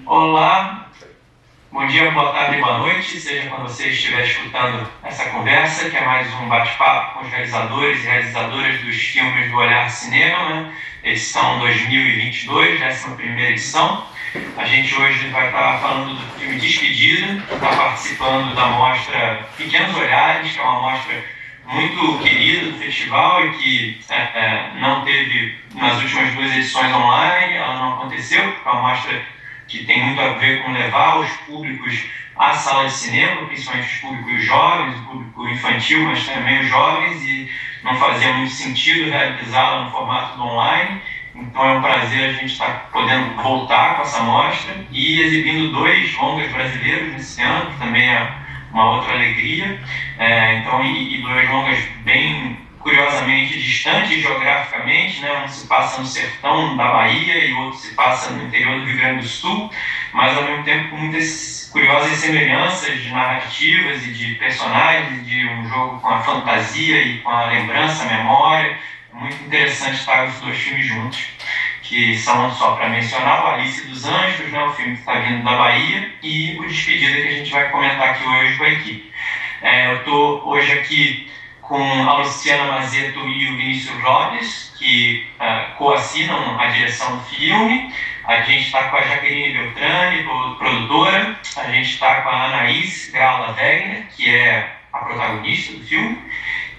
Olá, bom dia, boa tarde e boa noite, seja quando você estiver escutando essa conversa, que é mais um bate-papo com os realizadores e realizadoras dos filmes do Olhar Cinema, né? Edição 2022, 11ª edição. A gente hoje vai estar falando do filme Despedida, que está participando da mostra Pequenos Olhares, que é uma mostra muito querida do festival e que não teve nas últimas 2 edições online, ela não aconteceu, porque é uma mostra que tem muito a ver com levar os públicos à sala de cinema, principalmente os públicos jovens, o público infantil, mas também os jovens, e não fazia muito sentido realizá-la no formato do online. Então é um prazer a gente estar podendo voltar com essa mostra e exibindo 2 longas brasileiros nesse ano, que também é uma outra alegria. E 2 longas bem curiosamente distantes geograficamente, né? Um se passa no sertão da Bahia e o outro se passa no interior do Rio Grande do Sul, mas ao mesmo tempo com muitas curiosas semelhanças de narrativas e de personagens, de um jogo com a fantasia e com a lembrança, a memória. É muito interessante estar os 2 filmes juntos, que são, só para mencionar, o Alice dos Anjos, né? O filme que está vindo da Bahia, e o Despedida, que a gente vai comentar aqui hoje com a equipe. Eu estou hoje aqui com a Luciana Mazeto e o Vinícius Lopes, que coassinam a direção do filme. A gente está com a Jaqueline Beltrame, produtora. A gente está com a Anaís Grala Wegner, que é a protagonista do filme.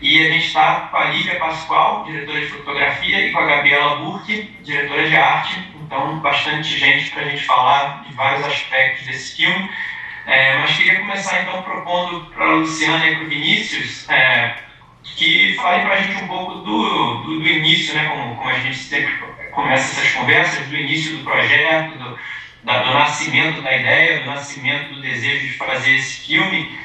E a gente está com a Lívia Pascoal, diretora de fotografia, e com a Gabriela Burke, diretora de arte. Então, bastante gente para a gente falar de vários aspectos desse filme. Mas queria começar, então, propondo para a Luciana e para o Vinícius que fale para a gente um pouco do início, né? Como a gente sempre começa essas conversas, do início do projeto, do nascimento da ideia, do nascimento do desejo de fazer esse filme,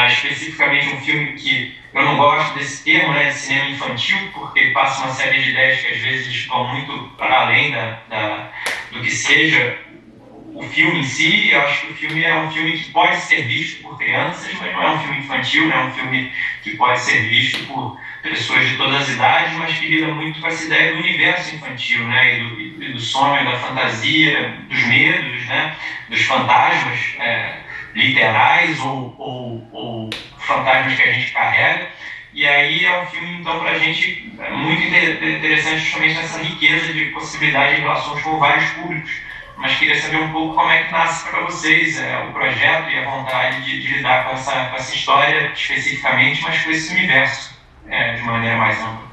especificamente um filme que eu não gosto desse termo, né, de cinema infantil, porque ele passa uma série de ideias que às vezes vão muito para além do que seja o filme em si. Eu acho que o filme é um filme que pode ser visto por crianças, mas não é um filme infantil, não é um filme que pode ser visto por pessoas de todas as idades, mas que lida muito com essa ideia do universo infantil, né, e do sonho, da fantasia, dos medos, né, dos fantasmas literais ou fantasmas que a gente carrega. E aí é um filme, então, para a gente muito interessante, justamente nessa riqueza de possibilidades de relações com vários públicos. Mas queria saber um pouco como é que nasce para vocês o projeto e a vontade de lidar com essa história especificamente, mas com esse universo de maneira mais ampla.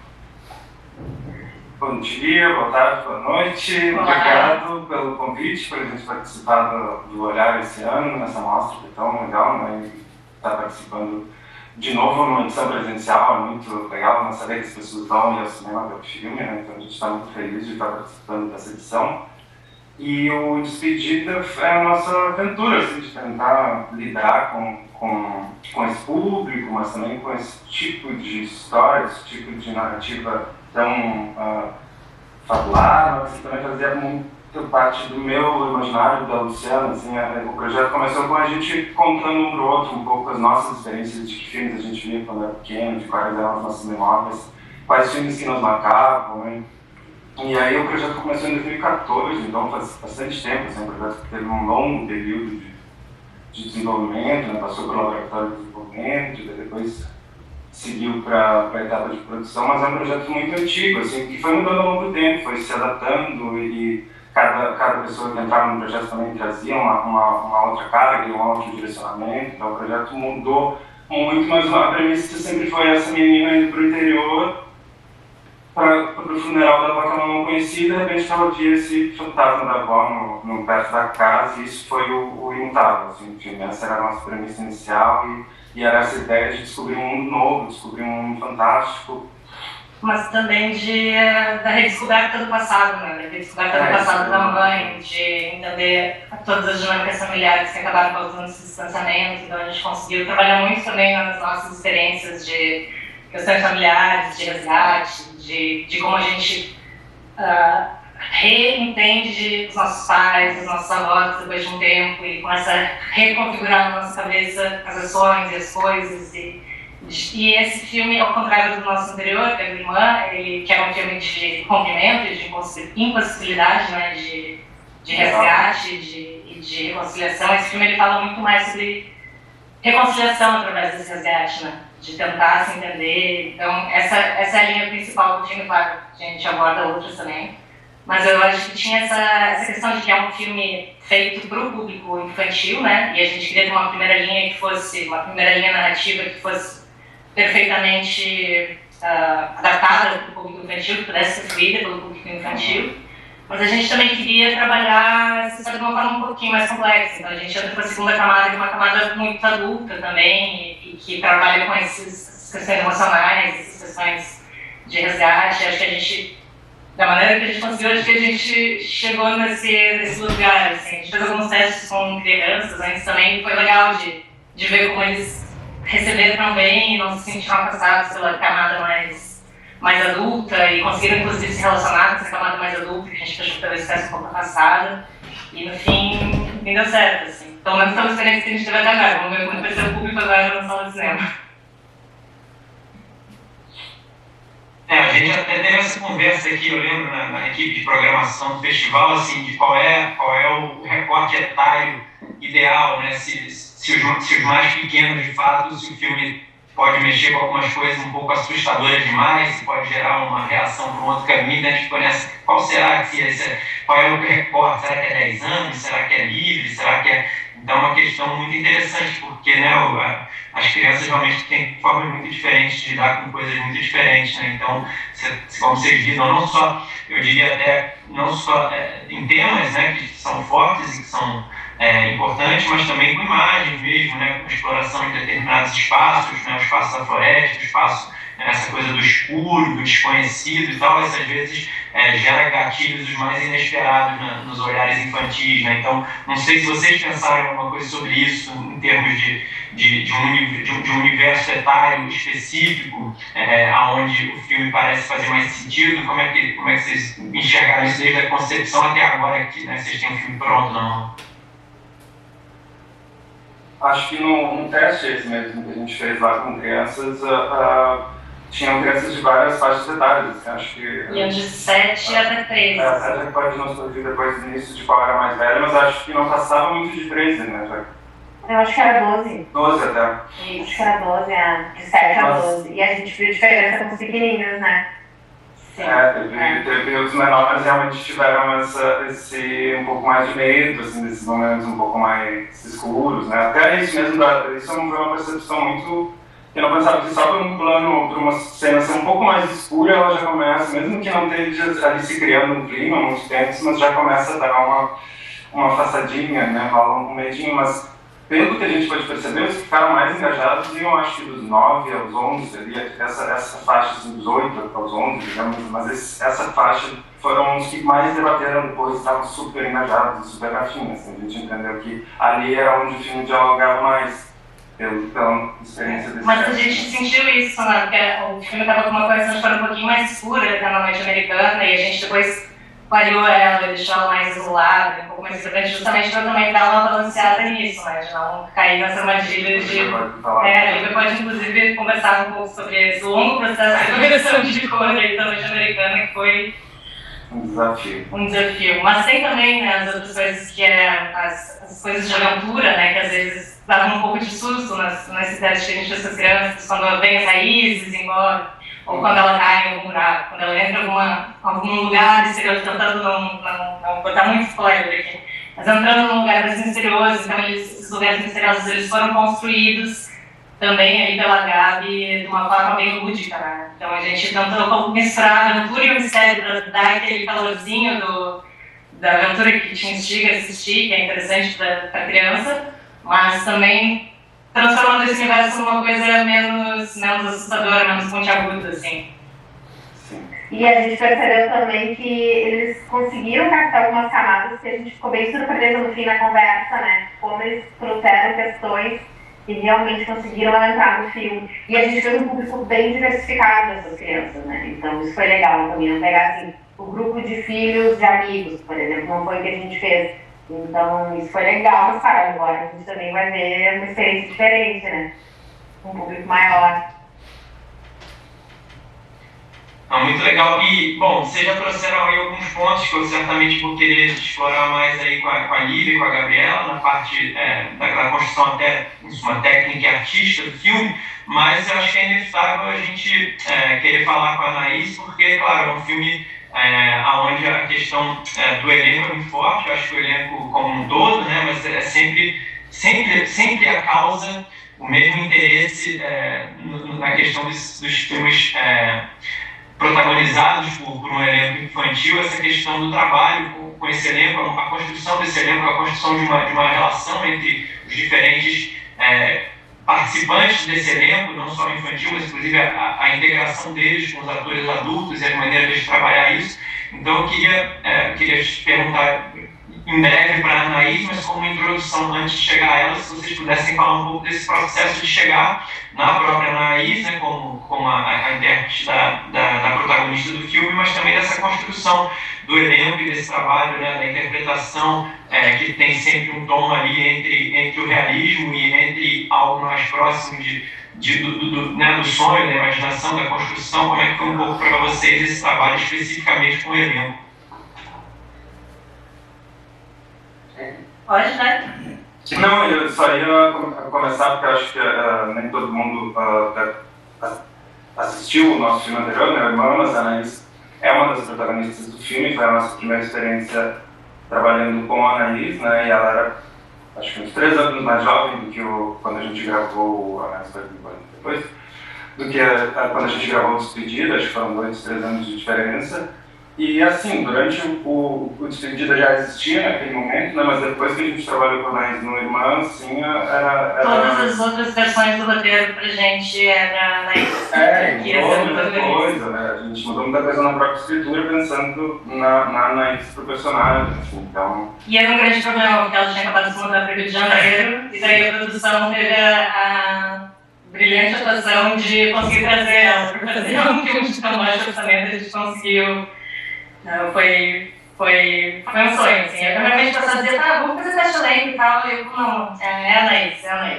Bom dia, boa tarde, boa noite. Olá. Obrigado pelo convite, por a gente participar do Olhar esse ano, nessa mostra que é tão legal, né? E estar participando de novo numa edição presencial é muito legal, não saber que as pessoas vão ir ao cinema ver o filme, né? Então a gente está muito feliz de estar participando dessa edição. E o Despedida é a nossa aventura, assim, de tentar lidar com esse público, mas também com esse tipo de história, esse tipo de narrativa tão fabulada, mas que também fazia muito parte do meu imaginário, da Luciana. Assim, o projeto começou com a gente contando um para o outro um pouco as nossas experiências, de que filmes a gente via quando era pequeno, de quais eram as nossas memórias, quais filmes que nos marcavam, né? E aí o projeto começou em 2014, então faz bastante tempo, assim, o projeto teve um longo período de desenvolvimento, né? Passou pelo laboratório de desenvolvimento, depois seguiu para a etapa de produção, mas é um projeto muito antigo, assim, que foi mudando ao longo do tempo, foi se adaptando, e cada pessoa que entrava no projeto também trazia uma outra carga e um outro direcionamento. Então o projeto mudou muito, mas a premissa sempre foi essa menina indo para o interior, para o funeral da avó que ela não conhecia, e de repente ela via esse fantasma da avó no perto da casa, e isso foi o imutável, assim, enfim, essa era a nossa premissa inicial, e era essa ideia de descobrir um mundo novo, descobrir um mundo fantástico. Mas também da redescoberta do passado, né? Da redescoberta do passado da mãe, de entender todas as dinâmicas familiares que acabaram causando esse distanciamento. Então a gente conseguiu trabalhar muito também nas nossas experiências de questões familiares, de resgate, de como a gente reentende os nossos pais, os nossos avós depois de um tempo, e começa a reconfigurar na nossa cabeça as ações e as coisas. E esse filme, ao contrário do nosso anterior, que é a Irmã, ele, que era um filme de rompimento e de impossibilidade, né, de de resgate e de reconciliação. Esse filme ele fala muito mais sobre reconciliação através desse resgate, né? De tentar se entender. Então, essa é a linha principal do filme, claro, a gente aborda outras também. Mas eu acho que tinha essa questão de que é um filme feito para o público infantil, né? E a gente queria ter uma primeira linha que fosse, uma primeira linha narrativa que fosse perfeitamente adaptada para o público infantil, que pudesse ser fluída pelo público infantil. Mas a gente também queria trabalhar essa história de uma forma um pouquinho mais complexa. Então a gente entra para a segunda camada, que é uma camada muito adulta também, e que trabalha com essas questões emocionais, essas questões de resgate. Acho que a gente, da maneira que a gente conseguiu, acho que a gente chegou nesse lugar. Assim. A gente fez alguns testes com crianças antes também, foi legal de ver como eles receberam bem e não se sentiram passados pela camada mais adulta e conseguiram, inclusive, se relacionar com essa camada mais adulta, que a gente achou que talvez estivesse um pouco passada. E, no fim, deu certo, assim. Pelo menos pela experiência que a gente teve até agora. Vamos ver como vai ser o público agora na sala de cinema. A gente até teve essa conversa aqui, eu lembro, na equipe de programação do festival, assim, de qual é o recorte etário ideal, né? Se os mais pequenos, de fato, se o filme pode mexer com algumas coisas um pouco assustadoras demais, se pode gerar uma reação para um outro caminho, né? A gente conhece qual será que qual é o recorte, será que é 10 anos, será que é livre, será que é... Então é uma questão muito interessante, porque, né, as crianças realmente têm formas muito diferentes de lidar com coisas muito diferentes, né? Então, como vocês viram, não só, eu diria até, não só em temas, né, que são fortes e que são importantes, mas também com imagens mesmo, né, com exploração de determinados espaços, né, o espaço da floresta, o espaço, essa coisa do escuro, do desconhecido e tal, essas vezes gera gatilhos os mais inesperados nos olhares infantis, né? Então, não sei se vocês pensaram alguma coisa sobre isso em termos de um universo etário específico, aonde o filme parece fazer mais sentido. Como é que vocês enxergaram isso desde a concepção até agora que, né, vocês têm um filme pronto na mão? Acho que no teste esse mesmo que a gente fez lá com crianças, tinham crianças de várias faixas etárias. Acho que... Iam de 7 até 13. A gente pode nos corrigir depois do início de qual era mais velha, mas acho que não passava muito de 13, né? Eu acho que era 12. 12 até. Acho que era 12, de 7 a 12. E a gente viu diferença com os pequenininhos, né? Sim. Teve os menores realmente tiveram esse um pouco mais de medo, assim, desses momentos um pouco mais escuros, né? Até isso mesmo, isso foi uma percepção muito... Eu não pensava que só por um plano, por uma cena ser um pouco mais escura, ela já começa, mesmo que não esteja ali se criando um clima muito tenso, mas já começa a dar uma afastadinha, né? Rola um medinho, mas pelo que a gente pode perceber, os que ficaram mais engajados iam, acho que dos 9 aos 11, ali, essa faixa assim, dos 8 aos 11, digamos, mas essa faixa foram os que mais debateram depois, estavam super engajados, super gatinhos, assim, a gente entendeu que ali era onde o filme dialogava mais. Pela experiência desse Mas a gente sentiu isso, né? Porque o filme estava com uma coisa um pouquinho mais escura até na noite americana, e a gente depois variou ela, deixou ela mais isolada, um pouco mais importante, justamente para também dar uma balanceada nisso, né? De não cair nessa armadilha de... A Lívia pode, inclusive, conversar um pouco sobre esse longo processo de correção de cor aí da noite americana, que foi um desafio. Mas tem também, né, as outras coisas que as coisas de aventura, né, que às vezes davam um pouco de susto nas cidades que a gente fez com as crianças, quando vem as raízes embora, ou quando ela cai em algum buraco, quando ela entra em algum lugar misterioso, tentando não botar muito spoiler aqui, mas entrando num lugar mais misterioso. Então esses lugares misteriosos eles foram construídos também ali pela Gabi de uma forma bem lúdica, né? Então a gente tentou misturar a aventura e o mistério para dar aquele calorzinho da aventura que te instiga a assistir, que é interessante para a criança, mas também transformando esse universo numa coisa menos assustadora, menos pontiaguda, assim. E a gente percebeu também que eles conseguiram captar algumas camadas que a gente ficou bem surpresa no fim da conversa, né? Como eles trouxeram questões e realmente conseguiram entrar no filme. E a gente fez um público bem diversificado dessas crianças, né? Então isso foi legal também, não pegar assim, o grupo de filhos de amigos, por exemplo, não foi o que a gente fez. Então isso foi legal, mas cara, agora a gente também vai ver uma experiência diferente, né? Um público maior. Então, muito legal. E, bom, vocês já trouxeram aí alguns pontos que eu certamente vou querer explorar mais aí com a Lívia e com a Gabriela, na parte da construção até uma técnica e artística do filme, mas eu acho que é inevitável a gente querer falar com a Anaís, porque, claro, é um filme onde a questão do elenco é muito forte. Eu acho que o elenco como um todo, né, mas é sempre a causa, o mesmo interesse na questão dos filmes protagonizados por um elenco infantil, essa questão do trabalho com esse elenco, a construção desse elenco, a construção de uma relação entre os diferentes participantes desse elenco, não só infantil, mas inclusive a integração deles com os atores adultos e a maneira de eles trabalhar isso. Então eu queria te perguntar em breve para a Anaís, mas como uma introdução antes de chegar a ela, se vocês pudessem falar um pouco desse processo de chegar na própria Anaís, né, como a intérprete da protagonista do filme, mas também dessa construção do elenco e desse trabalho, né, da interpretação que tem sempre um tom ali entre o realismo e entre algo mais próximo do sonho, da imaginação, da construção. Como é que foi um pouco para vocês esse trabalho especificamente com o elenco? Pode, né? Não, eu só ia começar porque acho que nem todo mundo assistiu o nosso filme anterior, né, Irmã, mas a Anaís é uma das protagonistas do filme, foi a nossa primeira experiência trabalhando com a Anaís, né, e ela era, acho que uns 3 anos mais jovem do que quando a gente gravou, a Anaís foi depois, do que quando a gente gravou o Despedida, acho que foram 2, 3 anos de diferença. E assim, durante o Despedida já existia naquele momento, né, mas depois que a gente trabalhou com a Anaís no Irmã, assim, era... Todas as outras versões do roteiro pra gente era Anaís. Mudou muita coisa, né? A gente mudou muita coisa na própria escritura, pensando na Anaís pro personagem, assim, então... E era um grande problema, porque ela tinha acabado de se mudar para o Rio de Janeiro, e daí a produção teve a brilhante atuação de conseguir trazer ela para fazer um filme de tão baixo orçamento. A gente conseguiu... Foi um sonho, assim. Eu realmente passava a dizer, vamos fazer teste lento e tal, e eu, não, é Anaís,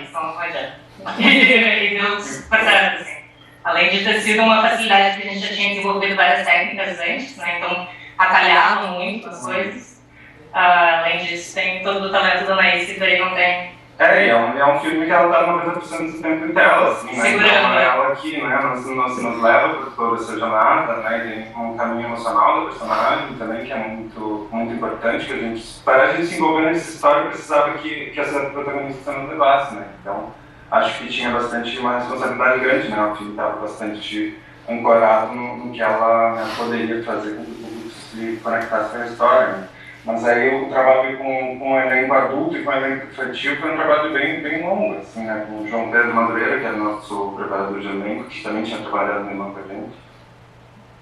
então não adianta. E deu super certo, assim. Além de ter sido uma facilidade que a gente já tinha desenvolvido várias técnicas antes, né, então atalhavam muito as coisas. Além disso, tem todo o talento da Anaís que daí não tem. É um filme que ela tá 90% do tempo em tela, assim, né? Então é ela que, né, nos leva por toda essa jornada, né? Tem um caminho emocional da personagem também, que é muito, muito importante, que para a gente se envolver nessa história, precisava que essa protagonista nos levasse, né? Então, acho que tinha bastante uma responsabilidade grande, né? O filme estava bastante ancorado no que ela, né, poderia fazer com que o público se conectasse com a história, né? Mas aí o trabalho com um elenco adulto e com um elenco infantil foi um trabalho bem longo, assim, né? Com o João Pedro Madureira, que era o nosso preparador de elenco, que também tinha trabalhado no Irmã com a gente.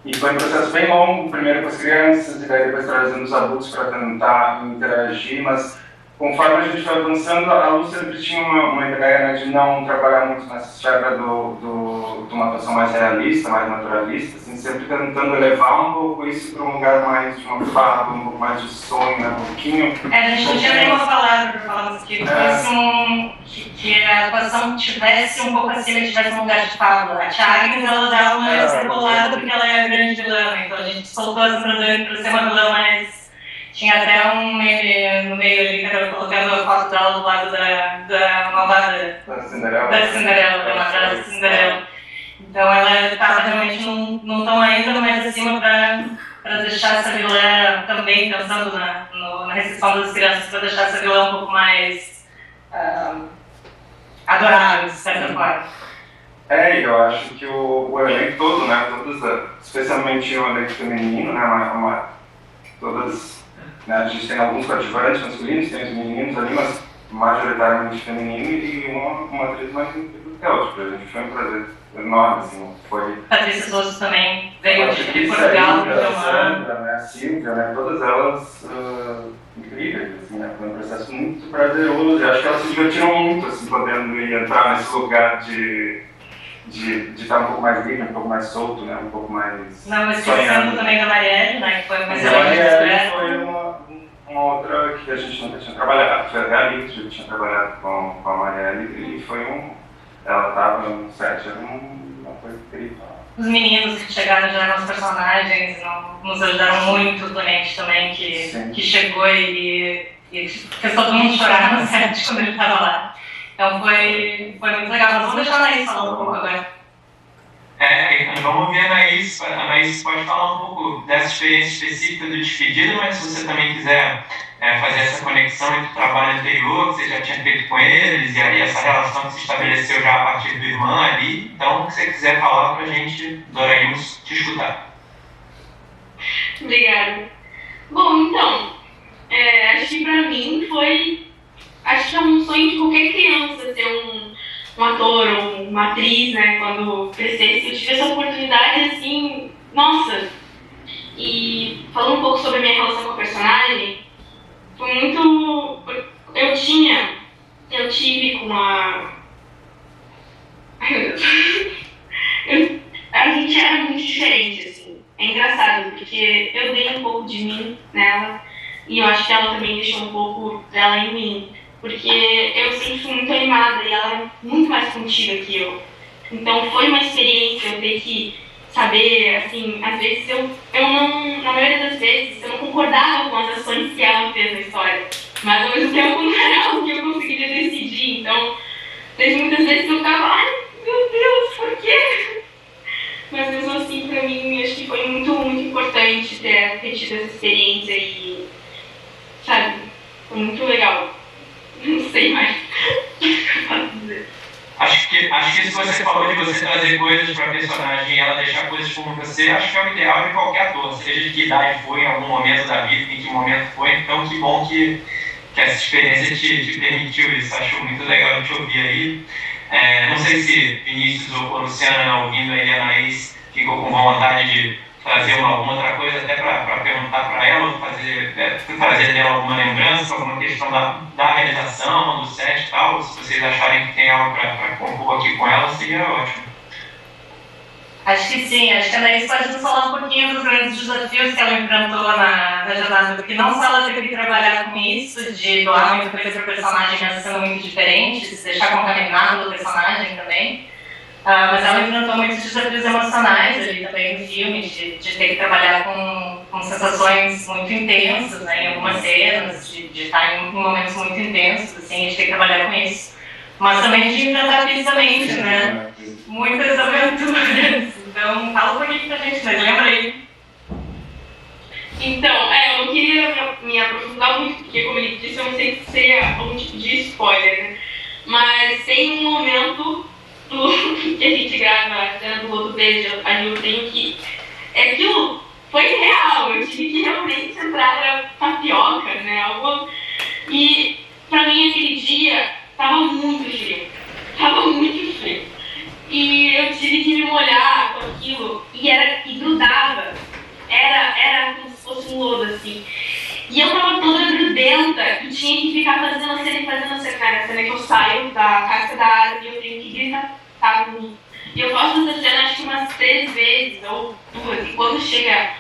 E foi um processo bem longo, primeiro com as crianças, e daí depois trazendo os adultos para tentar interagir, mas conforme a gente foi avançando, a Lu sempre tinha uma ideia, né, de não trabalhar muito nessa esfera de uma atuação mais realista, mais naturalista, assim, sempre tentando elevar um pouco isso para um lugar mais de uma fábula, um pouco mais de sonho, né, um pouquinho... A gente não tinha nenhuma palavra para falar isso aqui, que a atuação tivesse um pouco acima, tivesse um lugar de fábula. A Tia Agnes, ela dá uma extrapolada porque ela é a grande vilã, então a gente soltou essa Sandra para ser uma vilã mais... Tinha até um meme no meio ali, que era colocando a foto dela do lado da malvada Da Cinderela, da madrasta da Cinderela. Então ela estava realmente num tom ainda mais acima para deixar essa vilã também, pensando na recepção das crianças, para deixar essa vilã um pouco mais adorável, de certa forma. Eu acho que o elenco todo, né, especialmente o elenco feminino, né, todas... Né, a gente tem alguns coadjuvantes masculinos, tem os meninos ali, mas majoritariamente feminino, e uma atriz mais incrível que a outra. Pra gente foi um prazer enorme, assim, foi... Patrícia Souza também veio de Portugal, a Silvia, né, todas elas incríveis, assim, né, foi um processo muito prazeroso, e acho que elas se divertiram muito, assim, podendo entrar nesse lugar de estar um pouco mais livre, um pouco mais solto, né, um pouco mais... Não, mas pensando também da Marielle, né, que foi uma Marielle foi uma outra que a gente nunca tinha trabalhado, foi a Gabi que a gente tinha trabalhado com a Marielle, e foi ela estava no set, não foi incrível. os meninos que chegaram já nos personagens, nos ajudaram muito, o Tonete também, que chegou e fez todo mundo chorar no set quando ele estava lá. Então foi muito legal. Mas vamos deixar a Anaís falar um pouco agora. Então vamos ver a Anaís pode falar um pouco dessa experiência específica do Despedida, mas se você também quiser fazer essa conexão entre o trabalho anterior, que você já tinha feito com eles, e aí essa relação que se estabeleceu já a partir do irmão ali, então, se você quiser falar pra gente, adoraríamos te escutar. Obrigada. Bom, então, acho que pra mim acho que é um sonho de qualquer criança ser um ator ou uma atriz, né, quando crescesse. Eu tive essa oportunidade, assim, nossa. E falando um pouco sobre a minha relação com a personagem, foi muito... Eu tive com a... Ai, meu Deus. A gente era muito diferente, assim. É engraçado, porque eu dei um pouco de mim nela, e eu acho que ela também deixou um pouco dela em mim. Porque eu sempre fui muito animada e ela era muito mais contida que eu. Então foi uma experiência eu ter que saber, assim, às vezes eu não, na maioria das vezes, eu não concordava com as ações que ela fez na história. Mas ao mesmo tempo não era algo que eu conseguiria decidir. Então, teve muitas vezes que eu ficava, ai meu Deus, por quê? Mas mesmo assim, pra mim, acho que foi muito, muito importante ter tido essa experiência e, sabe, foi muito legal. Não sei mais o que eu posso dizer. Acho que isso que você falou de você trazer coisas para a personagem e ela deixar coisas como você, acho que é o ideal de qualquer ator, seja de que idade foi, em algum momento da vida, em que momento foi. Então, que bom que essa experiência te permitiu isso. Acho muito legal de te ouvir aí. Não sei se Vinícius ou Luciana, ouvindo aí a Anaís, ficou com vontade de trazer alguma outra coisa até para perguntar para ela, trazer dela alguma lembrança, alguma questão da realização, do set e tal. Se vocês acharem que tem algo para compor aqui com ela, seria ótimo. Acho que sim, acho que a Anaís pode nos falar um pouquinho dos grandes desafios que ela enfrentou na jornada, porque não só ela teve que trabalhar com isso, de doar muita coisa para o personagem, mas sendo muito diferente, se deixar contaminado do personagem também. Mas ela enfrentou muitos desafios emocionais ali também no filme, de ter que trabalhar com sensações muito intensas, né, em algumas cenas, de estar em momentos muito intensos, assim, de ter que trabalhar com isso. Mas também de enfrentar fisicamente, né? Muitas aventuras. Então, fala um pouquinho pra gente, mas lembra aí. Então, eu não queria me aprofundar muito, porque, como ele disse, eu não sei se seria algum tipo de spoiler, né? Mas tem um momento que a gente grava a cena do Rodo Verde, aí eu tenho que... Aquilo foi real, eu tive que realmente entrar na tapioca, né? E pra mim aquele dia tava muito frio. E eu tive que me molhar com aquilo e grudava. Era como se fosse um lodo, assim. E eu tava toda grudenta e tinha que ficar fazendo a cena, cara. A cena que eu saio da casca da árvore e eu tenho que gritar comigo. E eu faço essa cena acho que umas 3 vezes ou 2. E quando chega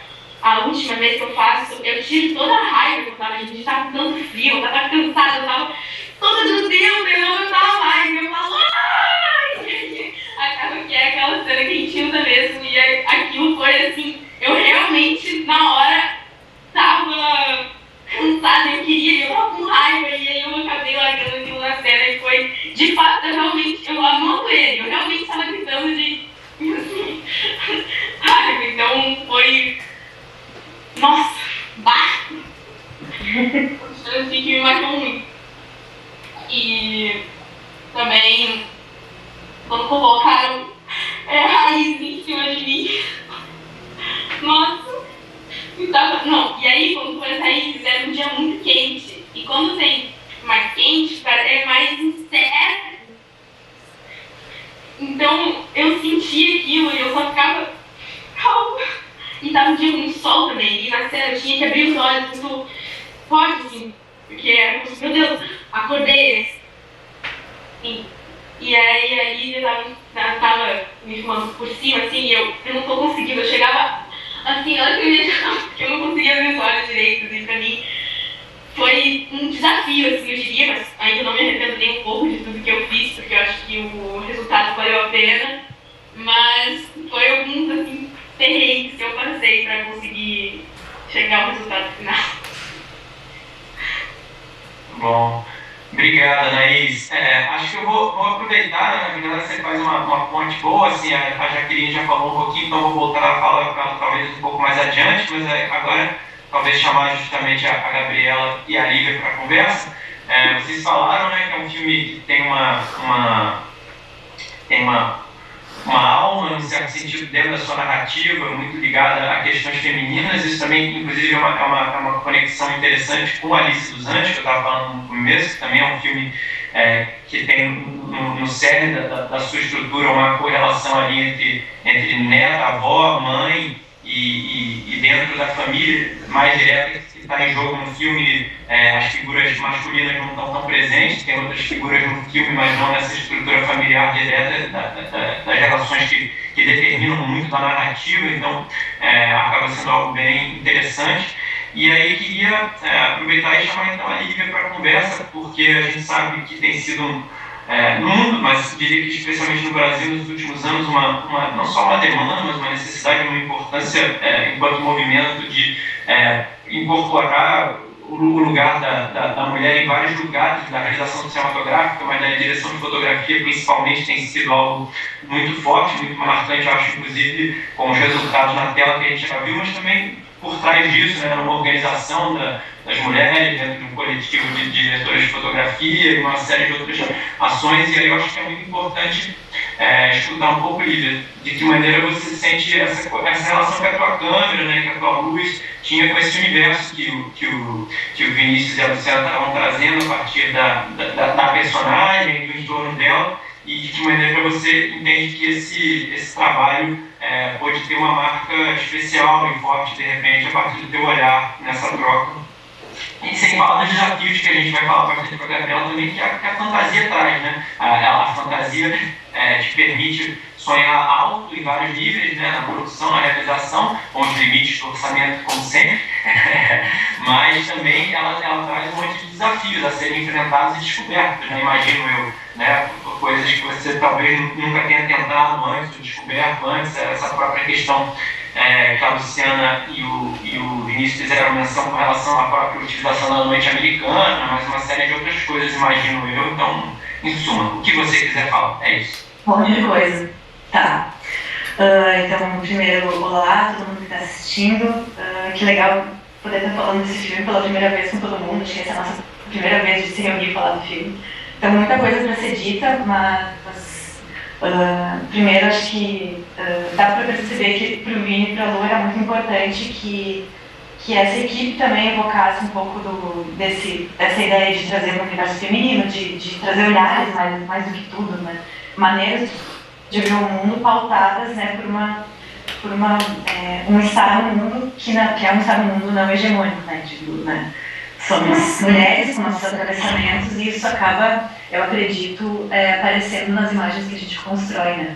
a última vez que eu faço, eu tiro toda a raiva que eu tava, gente. Tava com tanto frio, eu tava cansada, eu tava toda grudenta, eu não tava mais. Eu falo, ai! Acaba que é aquela cena quentinha mesmo. E aquilo foi assim, eu realmente na hora tava cansada, eu tava com raiva, e aí eu acabei largando aquilo na cena e foi, de fato, eu amando ele, eu realmente tava gritando de raiva, então foi, nossa, assim que me marcou muito. E também, quando colocaram a raiz em cima de mim, nossa. E aí, quando foi essa raiz, era um dia muito quente. E quando tem mais quente, é mais incerto. Então, eu sentia aquilo e eu só ficava calma. E tava um dia muito sol também. E na cena eu tinha que abrir os olhos muito forte, assim. Porque era como se, meu Deus, acordei. E aí, eu tava me filmando por cima, assim, e eu não tô conseguindo. Eu chegava... Assim, olha que eu ia chamar, porque eu não conseguia ver os olhos direito, e pra mim foi um desafio, assim, eu diria, mas ainda não me arrependo nem um pouco de tudo que eu fiz, porque eu acho que o resultado valeu a pena, mas foi alguns entregar o resultado final. Bom, obrigado, Anaís. Acho que eu vou aproveitar, na verdade você faz uma ponte boa, assim, a Jaqueline já falou um pouquinho, então eu vou voltar a falar com ela talvez um pouco mais adiante, mas agora talvez chamar justamente a Gabriela e a Lívia para a conversa. Vocês falaram, né, que é um filme que tem uma alma, no certo sentido, dentro da sua narrativa, muito ligada a questões femininas. Isso também, inclusive, é uma conexão interessante com Alice dos Anjos, que eu estava falando no começo, que também é um filme que tem no cerne da sua estrutura uma correlação ali entre neta, avó, mãe e dentro da família mais direta que está em jogo no filme. As figuras masculinas não estão tão presentes, tem outras figuras no filme, mas não nessa estrutura familiar direta das relações que determinam muito da narrativa, então acaba sendo algo bem interessante. E aí queria aproveitar e chamar então a Lívia para a conversa, porque a gente sabe que tem sido no mundo, mas diria que especialmente no Brasil nos últimos anos, não só uma demanda, mas uma necessidade, uma importância enquanto movimento de incorporar o lugar da mulher em vários lugares da realização cinematográfica, mas na direção de fotografia principalmente tem sido algo muito forte, muito marcante, eu acho, inclusive com os resultados na tela que a gente já viu, mas também por trás disso, né, numa organização das mulheres, dentro de um coletivo de diretores de fotografia e uma série de outras ações. E aí eu acho que é muito importante escutar um pouco, Lívia, de que maneira você sente essa relação com a tua câmera, né, com a tua luz, tinha com esse universo que o Vinícius e a Luciana estavam trazendo a partir da personagem, do entorno dela, e de que maneira você entende que esse trabalho pode ter uma marca especial e forte, de repente, a partir do teu olhar nessa troca. E sem falar dos desafios que a gente vai falar bastante com a Gabriela também, que a fantasia traz, né? A fantasia te permite sonhar alto em vários níveis, né? Na produção, na realização, com os limites do orçamento, como sempre, mas também ela traz um monte de desafios a serem enfrentados e descobertos, né? Imagino eu, né? Coisas que você talvez nunca tenha tentado antes, descoberto antes, essa própria questão que a Luciana e o Vinícius fizeram menção com relação à própria utilização da noite americana, mas uma série de outras coisas, imagino eu. Então, em suma, o que você quiser falar, é isso. Um monte de coisa. Tá. Então, primeiro, olá, todo mundo que está assistindo. Que legal poder estar falando desse filme pela primeira vez com todo mundo. Acho que essa é a nossa primeira vez de se reunir e falar do filme. Então, muita coisa para ser dita, mas primeiro, acho que dá para perceber que para o Vini e para a Lu era muito importante que essa equipe também evocasse um pouco dessa ideia de trazer um universo feminino, de trazer olhares mais do que tudo, né? Maneiras de ver o mundo pautadas, né, por um estar no mundo que é um estar no mundo não hegemônico, né? Né? Somos mulheres com nossos atravessamentos e isso acaba, eu acredito, aparecendo nas imagens que a gente constrói, né?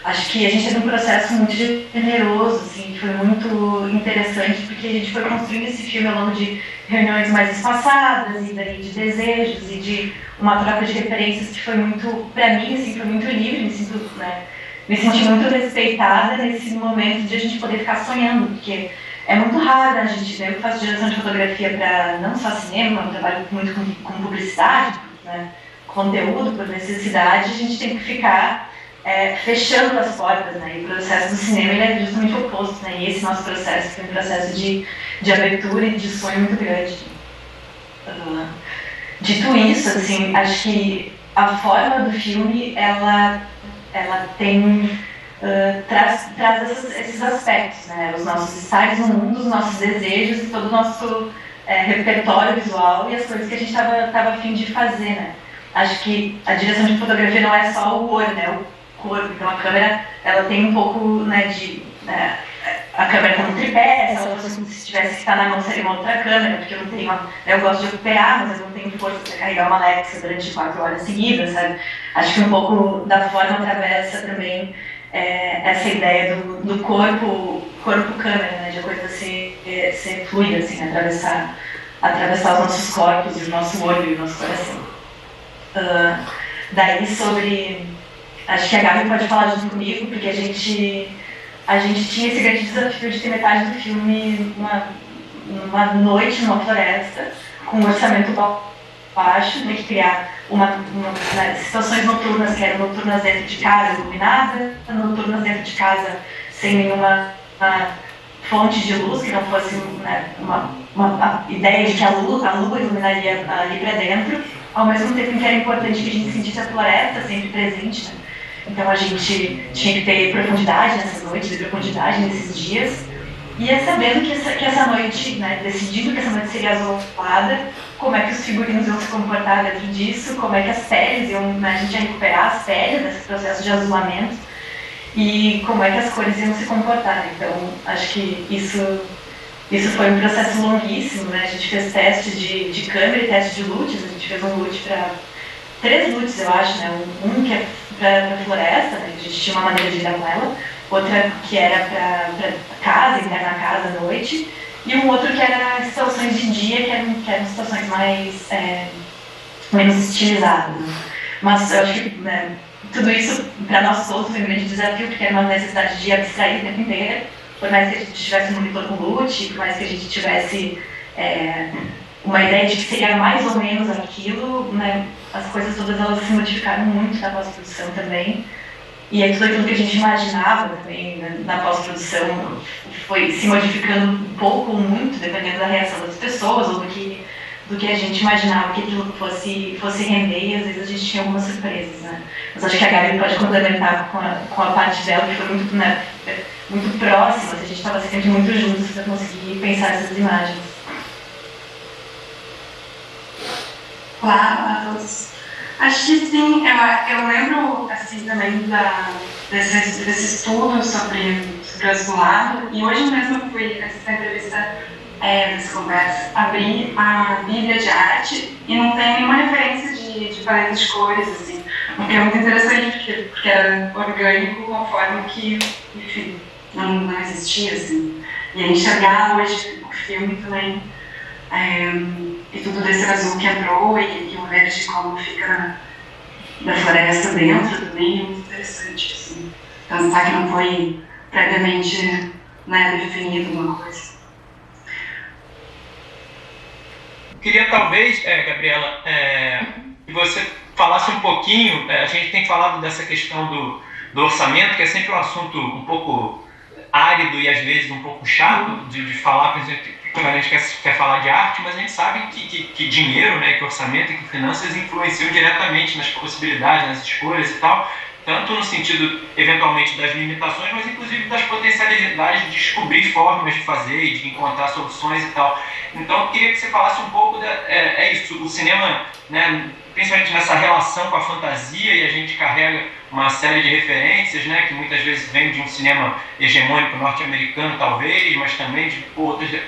Acho que a gente teve um processo muito generoso, assim, foi muito interessante, porque a gente foi construindo esse filme ao longo de reuniões mais espaçadas, e daí de desejos, e de uma troca de referências que foi muito, pra mim, assim, foi muito livre, me senti muito respeitada nesse momento de a gente poder ficar sonhando, porque é muito raro, a gente, eu faço direção de fotografia para não só cinema, eu trabalho muito com publicidade, né, conteúdo, por necessidade, a gente tem que ficar fechando as portas, né, e o processo do cinema ele é justamente o oposto, né, e esse nosso processo foi um processo de abertura e de sonho muito grande. Dito isso, assim, acho que a forma do filme, ela tem... traz esses aspectos, né? Os nossos estágios no mundo, os nossos desejos e todo o nosso repertório visual e as coisas que a gente estava a fim de fazer, né? Acho que a direção de fotografia não é só o olho, né? O corpo. Então a câmera, ela tem um pouco, né, a câmera como tripé, se ela fosse, se tivesse que estar na mão seria uma outra câmera, porque eu não tenho eu gosto de operar, mas eu não tenho força para carregar uma Alexa durante 4 horas seguidas, sabe? Acho que um pouco da forma atravessa também essa ideia do corpo-câmera, né, de a coisa ser fluida, assim, atravessar os nossos corpos, e o nosso olho e o nosso coração. Daí sobre... Acho que a Gabi pode falar junto comigo, porque a gente a gente tinha esse grande desafio de ter metade do filme numa noite, numa floresta, com um orçamento baixo, ter que criar situações noturnas, que eram noturnas dentro de casa iluminada, noturnas dentro de casa sem nenhuma fonte de luz, que não fosse uma ideia de que a lua iluminaria ali para dentro, ao mesmo tempo que era importante que a gente sentisse a floresta sempre presente, né? Então a gente tinha que ter profundidade nessas noites, profundidade nesses dias, e sabendo que essa noite, né, decidindo que essa noite seria azulada, como é que os figurinos iam se comportar dentro disso, como é que as peles iam, né, a gente ia recuperar as peles nesse processo de azulamento, e como é que as cores iam se comportar. Então, acho que isso foi um processo longuíssimo, né? A gente fez teste de câmera e teste de lutes. A gente fez um lute para 3 lutes, eu acho, né? Um que é para floresta, né? A gente tinha uma maneira de lidar com ela, outra que era para casa, interna na casa à noite, e um outro que era situações de dia, que eram situações mais menos estilizadas. Mas eu acho que, né, tudo isso, para nós todos, foi um grande desafio, porque era uma necessidade de abstrair o tempo inteiro, por mais que a gente tivesse um monitor com lute, por mais que a gente tivesse uma ideia de que seria mais ou menos aquilo, né, as coisas todas elas se modificaram muito na pós-produção também. E aí tudo aquilo que a gente imaginava também, né, na pós-produção foi se modificando um pouco ou muito, dependendo da reação das pessoas ou do que a gente imaginava que aquilo fosse render, e às vezes a gente tinha algumas surpresas, né? Mas acho que a Gabi pode complementar com a parte dela, que foi muito, né, muito próxima, a gente estava sempre muito juntos para conseguir pensar essas imagens. Olá a todos. Acho que sim, eu lembro assim também desse estudo sobre o azulado, e hoje mesmo eu fui assistir a entrevista dessa conversa, abri a Bíblia de arte e não tem nenhuma referência de paleta de cores, assim, o que é muito interessante, porque era orgânico conforme que, enfim, não existia, assim. E a enxergar hoje o filme também, e tudo desse azul que entrou, e o verde como fica da floresta dentro também, é muito interessante, assim. Pensar que não foi previamente, né, definido uma coisa. Queria talvez, Gabriela, que você falasse um pouquinho, a gente tem falado dessa questão do orçamento, que é sempre um assunto um pouco árido e às vezes um pouco chato de falar, por exemplo, quando a gente quer falar de arte, mas a gente sabe que dinheiro, né, que orçamento e que finanças influenciam diretamente nas possibilidades, nas escolhas e tal, tanto no sentido, eventualmente, das limitações, mas inclusive das potencialidades de descobrir formas de fazer e de encontrar soluções e tal. Então, eu queria que você falasse um pouco, o cinema, né, principalmente nessa relação com a fantasia, e a gente carrega uma série de referências, né, que muitas vezes vem de um cinema hegemônico norte-americano, talvez, mas também de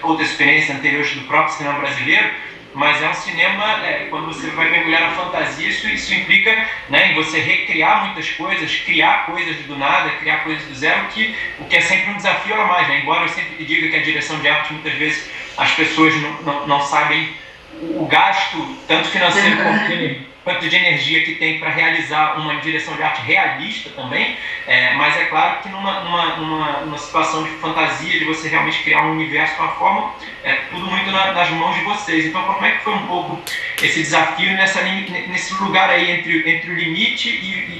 outras experiências anteriores do próprio cinema brasileiro. Mas é um cinema, quando você vai mergulhar na fantasia, isso implica, né, em você recriar muitas coisas, criar coisas do nada, criar coisas do zero, o que é sempre um desafio a mais, né? Embora eu sempre diga que a direção de arte, muitas vezes, as pessoas não sabem o gasto, tanto financeiro quanto de energia que tem para realizar uma direção de arte realista também, mas é claro que numa situação de fantasia, de você realmente criar um universo de uma forma, tudo muito nas mãos de vocês. Então, como é que foi um pouco esse desafio nesse lugar aí entre o limite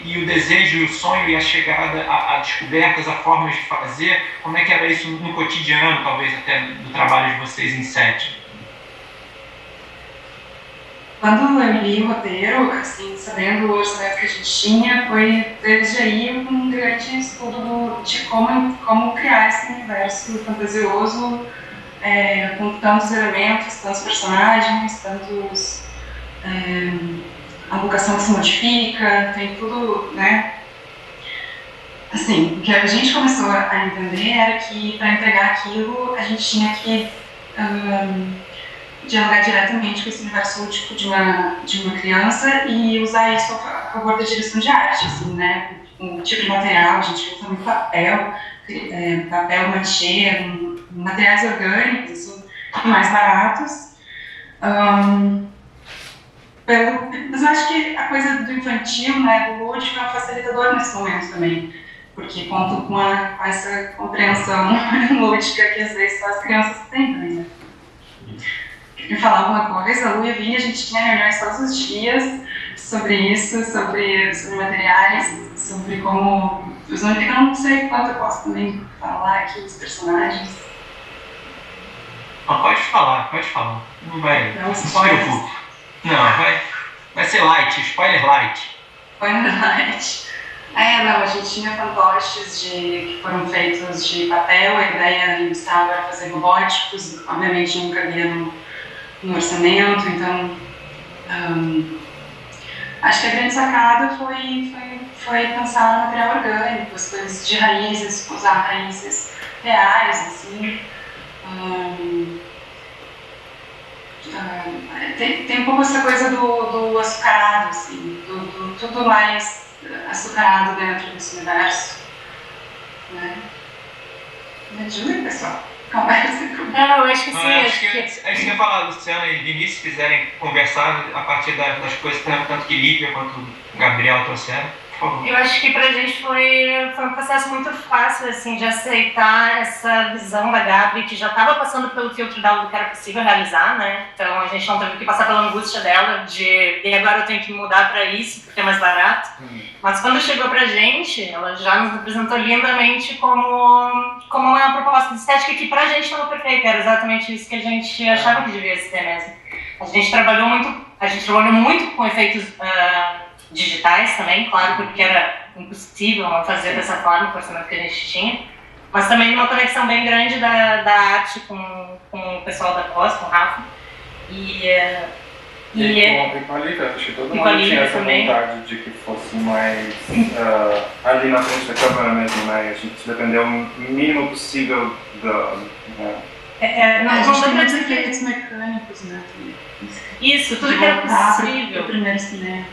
e o desejo, o sonho e a chegada a descobertas, a formas de fazer? Como é que era isso no cotidiano, talvez até do trabalho de vocês em set? Quando eu li o roteiro, assim, sabendo o orçamento que a gente tinha, foi desde aí um grande estudo de como criar esse universo fantasioso, com tantos elementos, tantos personagens, a vocação que se modifica, tem tudo, né? Assim, o que a gente começou a entender era que para entregar aquilo, a gente tinha que dialogar diretamente com esse universo lúdico de uma criança e usar isso a favor da direção de arte, assim, né? Um tipo de material, a gente usa muito papel machê, materiais orgânicos, assim, mais baratos. Mas eu acho que a coisa do infantil, né, do lúdico, é um facilitador nesse momento também. porque conto com essa compreensão lúdica que às vezes só as crianças têm também, né? E falar alguma coisa, a Lu e a Vini, a gente tinha reuniões todos os dias sobre isso, sobre materiais, sobre como... Eu não sei quanto eu posso também falar aqui dos personagens. Pode falar. Não vai. Não, se preocupe. Não, vai ser light, spoiler light. Spoiler light. A gente tinha fantoches que foram feitos de papel, a ideia inicial era fazer robóticos, obviamente não cabia no orçamento, então acho que a grande sacada foi pensar no material orgânico, as coisas de raízes, usar raízes reais, assim. Tem um pouco essa coisa do açucarado, assim, do tudo mais açucarado dentro desse universo, né? Me ajuda, pessoal. Conversa comigo. Não, eu acho que sim. Acho que ia falar, Luciana e Vinícius, se quiserem conversar a partir das coisas, tanto que Lívia quanto Gabriel trouxeram, por favor. Eu acho que pra gente foi um processo muito fácil, assim, de aceitar essa visão da Gabi, que já estava passando pelo filtro dela do que era possível realizar, né? Então a gente não teve que passar pela angústia dela e agora eu tenho que mudar pra isso, porque é mais barato. Mas quando chegou pra gente, ela já nos apresentou lindamente como uma proposta de estética que pra gente estava perfeita, era exatamente isso que a gente achava que devia ser mesmo. A gente trabalhou muito com efeitos digitais também, claro, porque era impossível não fazer dessa forma com o orçamento que a gente tinha, mas também uma conexão bem grande da arte com o pessoal da Pós, com o Rafa, e com a Lívia, acho que todo mundo tinha essa vontade de que fosse mais ali na frente da câmera mesmo, né? A gente dependeu o mínimo possível a gente tem muitos efeitos mecânicos, né? Isso, tudo que era possível. O primeiro cinema.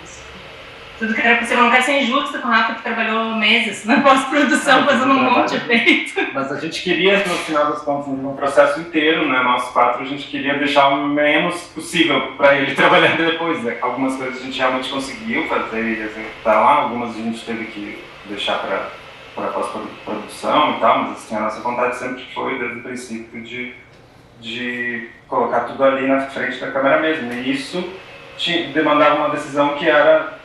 Tudo que era possível. Não quero ser injusta com o Rafa, que trabalhou meses na pós-produção fazendo um monte de efeito. Mas a gente queria, no final das contas, no processo inteiro, né, nós quatro, a gente queria deixar o menos possível para ele trabalhar depois. Né? Algumas coisas a gente realmente conseguiu fazer e executar lá, algumas a gente teve que deixar para pós-produção e tal, mas assim, a nossa vontade sempre foi, desde o princípio, de colocar tudo ali na frente da câmera mesmo. E isso demandava uma decisão que era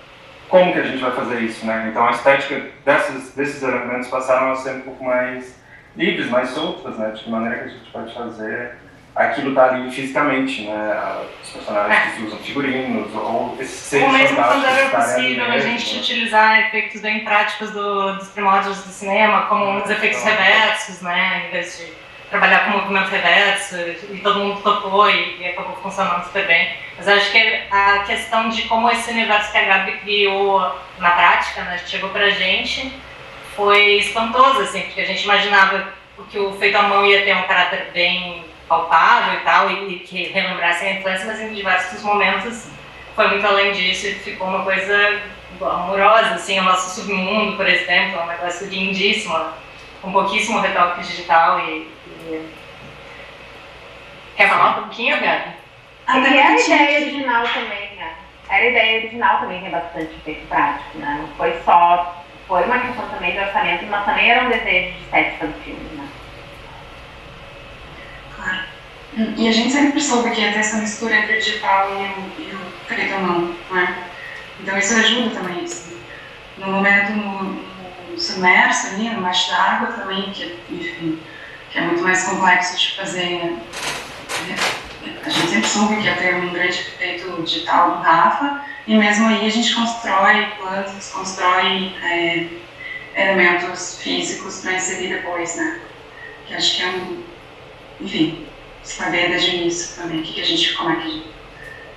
como que a gente vai fazer isso, né? Então a estética desses elementos passaram a ser um pouco mais livres, mais soltas, né? De que maneira que a gente pode fazer aquilo tá ali fisicamente, né? Os personagens que usam figurinos, ou esses seres mesmo quando era fantásticos possível a gente utilizar efeitos bem práticos dos primórdios do cinema, como os efeitos reversos, né? Em vez de trabalhar com movimento reverso, e todo mundo topou e acabou funcionando super bem. Mas eu acho que a questão de como esse universo que a Gabi criou na prática, né, chegou pra gente, foi espantoso, assim, porque a gente imaginava que o feito à mão ia ter um caráter bem palpável e tal, e que relembrasse a influência, mas em diversos momentos foi muito além disso e ficou uma coisa amorosa, assim, o nosso submundo, por exemplo, é um negócio lindíssimo, com pouquíssimo retoque digital Quer falar um pouquinho, Gabi? E a ideia original também, né? A ideia original também tem bastante efeito prático, né? Não foi só... Foi uma questão também de orçamento, mas também era um desejo de estética do filme, né? Claro. E a gente sempre soube que ia ter essa mistura entre o digital e o feito à mão, né? Então isso ajuda também, assim. No momento no submerso ali, no baixo d'água também, que, enfim, que é muito mais complexo de fazer. A gente sempre soube que ia ter um grande efeito digital do Rafa, e mesmo aí a gente constrói plantas, constrói elementos físicos para inserir depois, né? Que acho que é enfim, saber desde o início também como é que a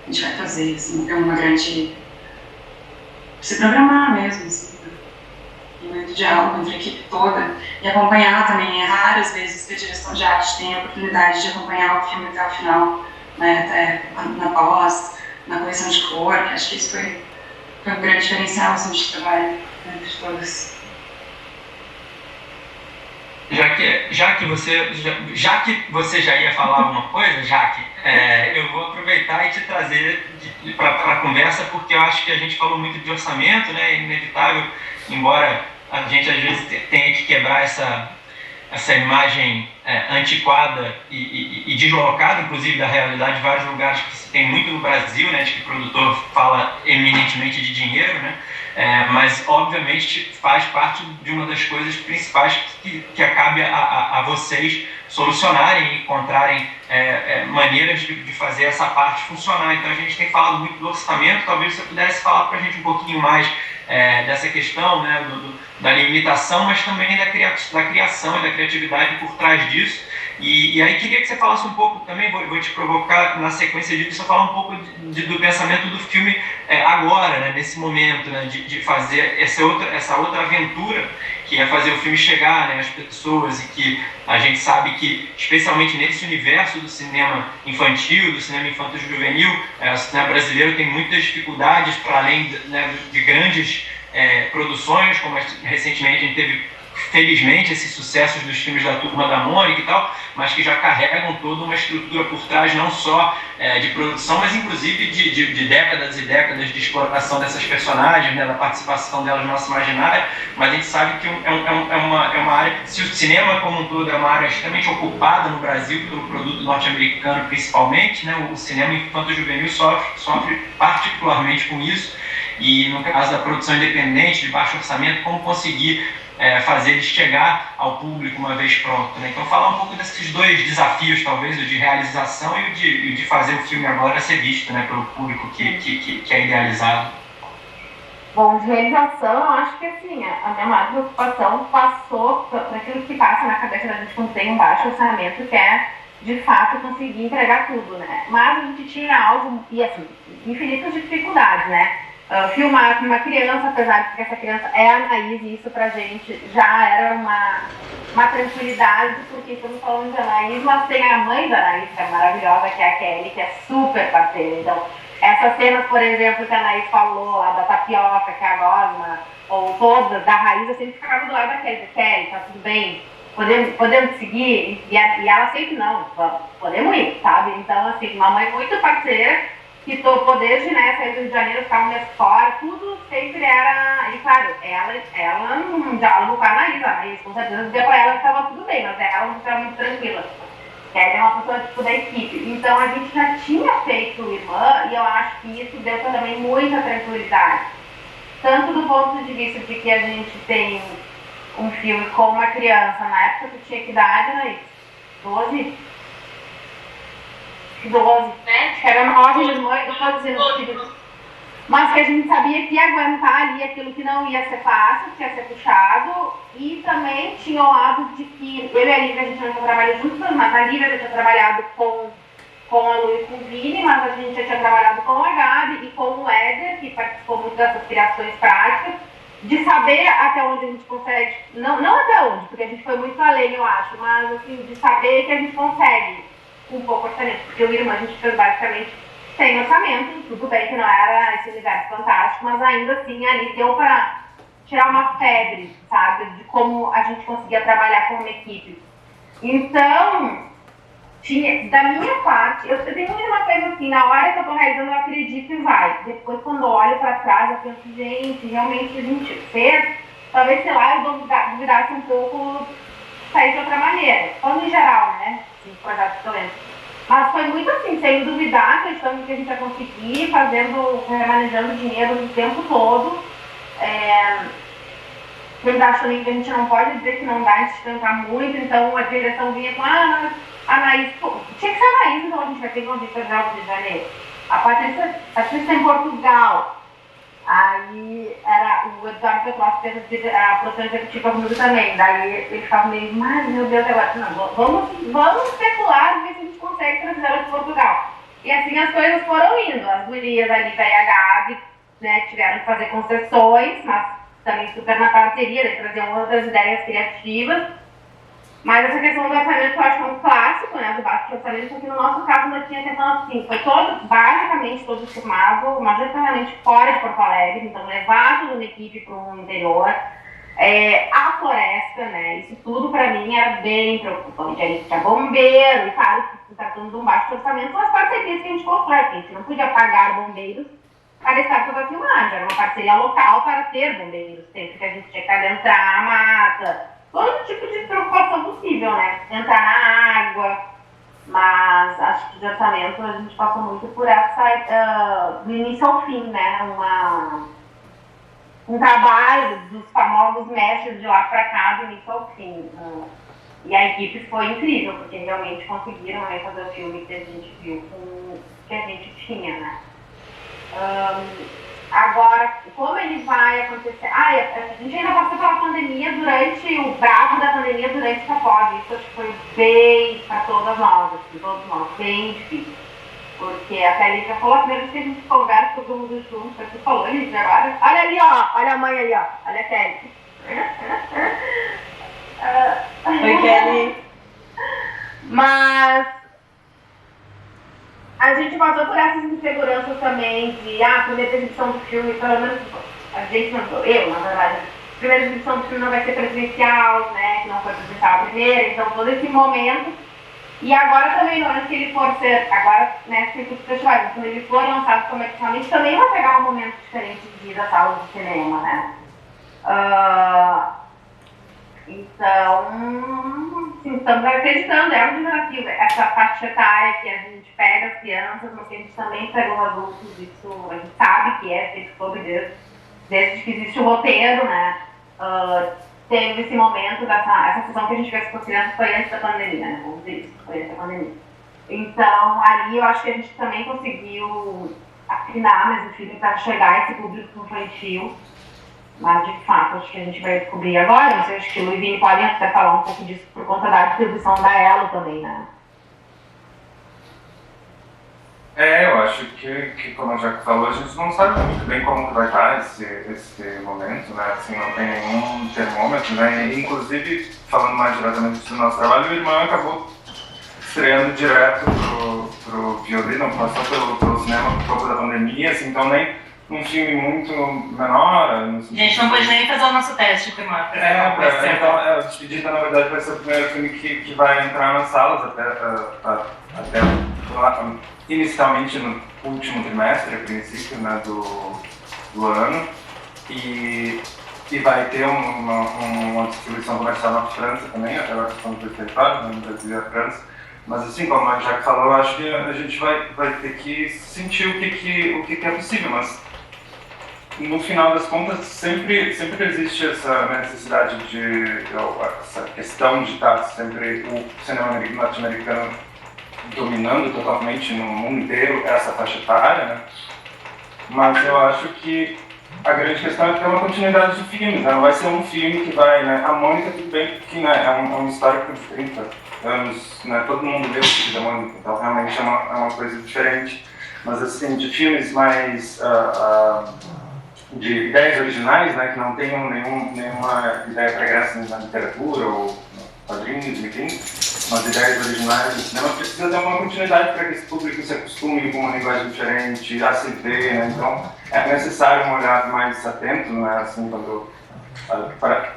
gente vai fazer, assim, é uma grande... se programar mesmo, assim, muito diálogo entre a equipe toda e acompanhar também. É raro às vezes que a direção de arte tem a oportunidade de acompanhar o filme até o final, né, até na pós, na correção de cor, que acho que isso foi um grande diferencial, assim, de trabalho entre todos. Já que você já ia falar alguma coisa, Jaque, eu vou aproveitar e te trazer para a conversa, porque eu acho que a gente falou muito de orçamento, né? É inevitável, embora a gente às vezes tem que quebrar essa imagem antiquada e deslocada, inclusive, da realidade de vários lugares que se tem muito no Brasil, né, de que o produtor fala eminentemente de dinheiro, né, mas, obviamente, faz parte de uma das coisas principais que cabe a vocês solucionarem e encontrarem maneiras de fazer essa parte funcionar. Então, a gente tem falado muito do orçamento. Talvez você pudesse falar para a gente um pouquinho mais dessa questão, né, da limitação, mas também da criação e da criatividade por trás disso. E aí queria que você falasse um pouco também, vou te provocar na sequência disso, falar um pouco do pensamento do filme agora, né, nesse momento, né, de fazer essa outra aventura, que é fazer o filme chegar, né, às pessoas, e que a gente sabe que, especialmente nesse universo do cinema infantil, do cinema infanto-juvenil, o cinema brasileiro tem muitas dificuldades, para além, né, de grandes produções, como recentemente a gente teve, felizmente, esses sucessos dos filmes da Turma da Mônica e tal, mas que já carregam toda uma estrutura por trás, não só de produção, mas inclusive de décadas e décadas de exploração dessas personagens, né, da participação delas no nosso imaginário. Mas a gente sabe que é uma área, se o cinema como um todo é uma área extremamente ocupada no Brasil pelo produto norte-americano principalmente, né, o cinema infanto-juvenil sofre particularmente com isso. E no caso da produção independente, de baixo orçamento, como conseguir fazer ele chegar ao público uma vez pronto, né? Então, falar um pouco desses dois desafios, talvez, o de realização e o de fazer o filme agora ser visto, né, pelo público que é idealizado. Bom, de realização, eu acho que assim, a minha maior preocupação passou por aquilo que passa na cabeça da gente quando tem um baixo orçamento, que é, de fato, conseguir entregar tudo, né? Mas a gente tinha algo, e assim, infinitas dificuldades, né? Filmar com uma criança, apesar de que essa criança é a Anaís, e isso pra gente já era uma tranquilidade, porque estamos falando de Anaís, mas tem a mãe da Anaís, que é maravilhosa, que é a Kelly, que é super parceira. Então, essas cenas, por exemplo, que a Anaís falou, a da tapioca, que é a gosma, ou todas, da raiz, eu sempre ficava do lado da Kelly. Kelly, tá tudo bem? Podemos seguir? E ela sempre, não, podemos ir, sabe? Então, assim, uma mãe muito parceira, que topou desde, né, sair do Rio de Janeiro, ficar um mês fora, tudo sempre era, e claro, ela num diálogo com a Anaís, com certeza dizia pra ela que estava tudo bem, mas ela não estava muito tranquila. Ela é uma pessoa tipo da equipe. Então a gente já tinha feito Irmã, e eu acho que isso deu também muita tranquilidade. Tanto do ponto de vista de que a gente tem um filme com uma criança, na época tu tinha que idade, Anaís? 12, era 9 irmãs, 12 anos. Mas que a gente sabia que ia aguentar ali aquilo que não ia ser fácil, que ia ser puxado. E também tinha o lado de que eu e a Lívia, a gente não tinha trabalhado juntos, mas a Lívia já tinha trabalhado com a Lu e com o Vini, mas a gente já tinha trabalhado com a Gabi e com o Éder, que participou muito dessas criações práticas, de saber até onde a gente consegue, não até onde, porque a gente foi muito além, eu acho, mas assim, de saber que a gente consegue um pouco orçamento, porque o Irmã a gente fez basicamente sem orçamento, tudo bem que não era esse universo fantástico, mas ainda assim ali deu para tirar uma febre, sabe, de como a gente conseguia trabalhar como uma equipe. Então, da minha parte, eu tenho uma coisa assim, na hora que eu tô realizando eu acredito e vai. Depois quando eu olho para trás eu penso, gente, realmente a gente fez, talvez, sei lá, eu duvidasse um pouco sair de outra maneira. Falando em geral, né, assim, projetos que eu lembro. Mas foi muito assim, sem duvidar, acreditando que a gente ia conseguir, manejando dinheiro o tempo todo. Eu acho também que a gente não pode dizer que não dá, a gente tentar muito, então a direção vinha com, a Anaís, tinha que ser a Anaís, então a gente vai ter que ir para o Rio de Janeiro. A Patrícia em Portugal. Aí era o Eduardo Petros que fez a produção executiva comigo também. Daí ele ficava meio, mas meu Deus, agora não, vamos especular, ver se a gente consegue trazer ela de Portugal. E assim as coisas foram indo. As gurias ali, e a Gabi, né, tiveram que fazer concessões, mas também super na parceria, eles traziam outras ideias criativas. Mas essa questão do orçamento eu acho um clássico, né, do baixo orçamento, porque no nosso caso ainda tinha questão assim, foi basicamente todo filmado, majoritariamente fora de Porto Alegre, então levar toda uma equipe para o interior, a floresta, né, isso tudo para mim era bem preocupante. A gente tinha bombeiro, e claro, tratando de um baixo orçamento, são as parcerias que a gente constrói, porque a gente não podia pagar bombeiros para estar toda a filmagem. Era uma parceria local para ter bombeiros, sempre que a gente tinha que adentrar a mata, todo tipo de preocupação possível, né? Entrar na água, mas acho que de orçamento a gente passou muito por essa, do início ao fim, né? Um trabalho dos famosos mestres de lá para cá, do início ao fim. E a equipe foi incrível, porque realmente conseguiram fazer o filme que a gente viu com o que a gente tinha, né? Agora, como ele vai acontecer? A gente ainda passou pela pandemia durante o bravo da pandemia durante o Capog. Isso acho que foi bem para todos nós, bem difícil. Porque até a Lívia falou, a primeira vez que a gente conversa todo mundo junto, você falou, Lívia, agora. Olha ali, ó, olha a mãe ali, ó, olha a Kelly. Oi, Kelly. Mas a gente passou por essas inseguranças também de primeira exibição do filme, pelo menos a gente não, eu, na verdade, a primeira exibição do filme não vai ser presencial, né, que não foi presencial a primeira, então todo esse momento. E agora também, na hora que ele for ser, agora, né, circuito festival, quando ele for lançado comercialmente, também vai pegar um momento diferente de ir da sala de cinema, né. Então, sim, estamos acreditando, é um desafio, essa faixa etária que a gente pega as crianças, mas que a gente também pega os adultos, isso a gente sabe que sempre soube desde que existe o roteiro, né? Teve esse momento, essa sessão que a gente fez com as crianças foi antes da pandemia, né? Vamos dizer isso, foi antes da pandemia. Então, ali eu acho que a gente também conseguiu afinar mais o filme para chegar a esse público infantil. Mas, de fato, acho que a gente vai descobrir agora. Não sei, acho que o Lu e Vini podem até falar um pouco disso por conta da distribuição da Elo também, né? Eu acho que como a Jaque falou, a gente não sabe muito bem como vai estar esse momento, né? Assim, não tem nenhum termômetro, né? E, inclusive, falando mais diretamente do nosso trabalho, o Irmã acabou estreando direto pro violino, passou pelo cinema por causa da pandemia, assim, então nem um filme muito menor. A gente não pode nem fazer o nosso teste com o Irmã. Então, a Despedida, na verdade, vai ser o primeiro filme que vai entrar nas salas até inicialmente no último trimestre, a princípio, né, do ano. E vai ter uma distribuição comercial na França também, até a questão do território, no Brasil e a França. Mas assim, como a Jaque falou, eu acho que a gente vai ter que sentir o que é possível, mas no final das contas sempre existe essa necessidade essa questão de estar sempre o cinema norte-americano dominando totalmente no mundo inteiro essa faixa etária, né? Mas eu acho que a grande questão é ter uma continuidade de filmes, né? Não vai ser um filme que vai, né? A Mônica, tudo bem, que né, é uma história de 30 anos, né? Todo mundo leu o filme da Mônica, então realmente é uma coisa diferente. Mas assim, de filmes mais de ideias originais, né? Que não tenham nenhuma ideia pregressa na literatura ou quadrinhos, enfim, mas ideias originais do cinema precisa ter uma continuidade para que esse público se acostume com uma linguagem diferente, a se ver, né? Então é necessário um olhar mais atento, né? Assim,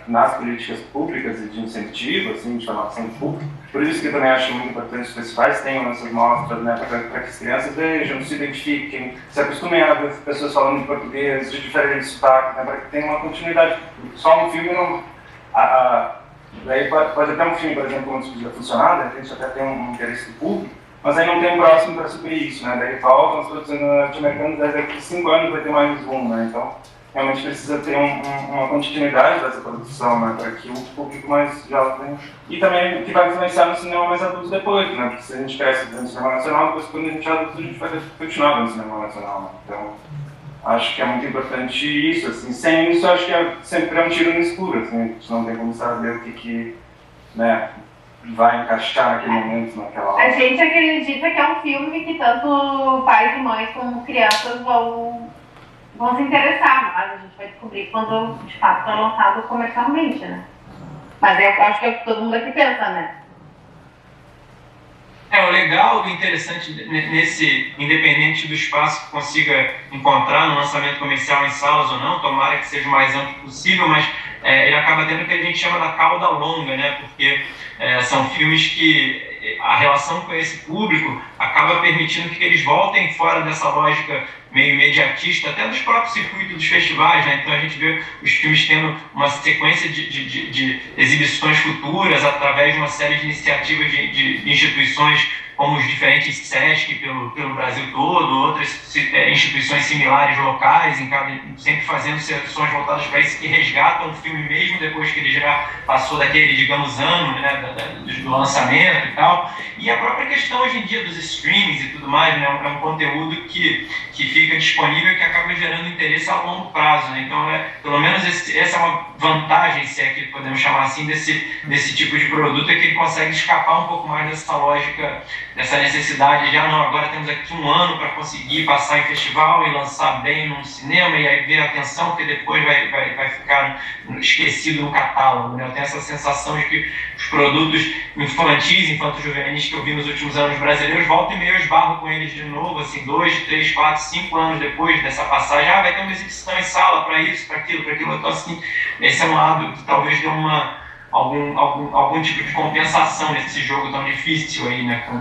nas políticas públicas e de incentivo, assim, de formação de público. Por isso que eu também acho muito importante que os festivais tenham essas mostras, né? Para que as crianças vejam, se identifiquem, se acostumem a ver pessoas falando em português de diferentes sotaques, né? Para que tenha uma continuidade. Só um filme não... Daí pode até um filme, por exemplo, como Despedida funcionar, de repente até tem um interesse do público, mas aí não tem um próximo para suprir isso, né? Daí voltam as produções norte-americanas, daqui a 5 anos vai ter mais um, né? Então, realmente precisa ter uma continuidade dessa produção, né? Para que o público mais jovem... E também que vai influenciar no cinema mais adulto depois, né? Porque se a gente cresce no cinema nacional, depois quando a gente é adulto, a gente vai continuar no cinema nacional, né? Então, acho que é muito importante isso, assim. Sem isso, acho que sempre é um tiro no escuro, assim. A gente não tem como saber o que né, vai encaixar naquele momento, naquela hora. A gente acredita que é um filme que tanto pais e mães como crianças vão se interessar, mas a gente vai descobrir quando de fato for lançado comercialmente, né? Mas eu acho que é o que todo mundo aqui pensa, né? O legal e interessante nesse, independente do espaço que consiga encontrar no lançamento comercial em salas ou não, tomara que seja o mais amplo possível, mas ele acaba tendo o que a gente chama da cauda longa, né? Porque são filmes que a relação com esse público acaba permitindo que eles voltem fora dessa lógica meio imediatista, até dos próprios circuitos dos festivais, né? Então a gente vê os filmes tendo uma sequência de exibições futuras através de uma série de iniciativas de instituições como os diferentes SESC pelo Brasil todo, outras instituições similares locais, sempre fazendo seleções voltadas para isso, que resgatam o filme mesmo depois que ele já passou daquele, digamos, ano, né, do lançamento e tal. E a própria questão hoje em dia dos streamings e tudo mais, né, é um conteúdo que fica disponível e que acaba gerando interesse a longo prazo, né? Então, pelo menos essa é uma vantagem, se é que podemos chamar assim, desse tipo de produto, é que ele consegue escapar um pouco mais dessa lógica, dessa necessidade de, não, agora temos aqui um ano para conseguir passar em festival e lançar bem no cinema e aí ver a atenção, que depois vai ficar esquecido no catálogo, né? Eu tenho essa sensação de que os produtos infantis, infanto-juvenis que eu vi nos últimos anos brasileiros, volta e meia eu esbarro com eles de novo, assim, 2, 3, 4, 5 anos depois dessa passagem, vai ter uma exibição em sala para isso, para aquilo, então assim, esse é um lado que talvez dê algum tipo de compensação nesse jogo tão difícil aí, né, com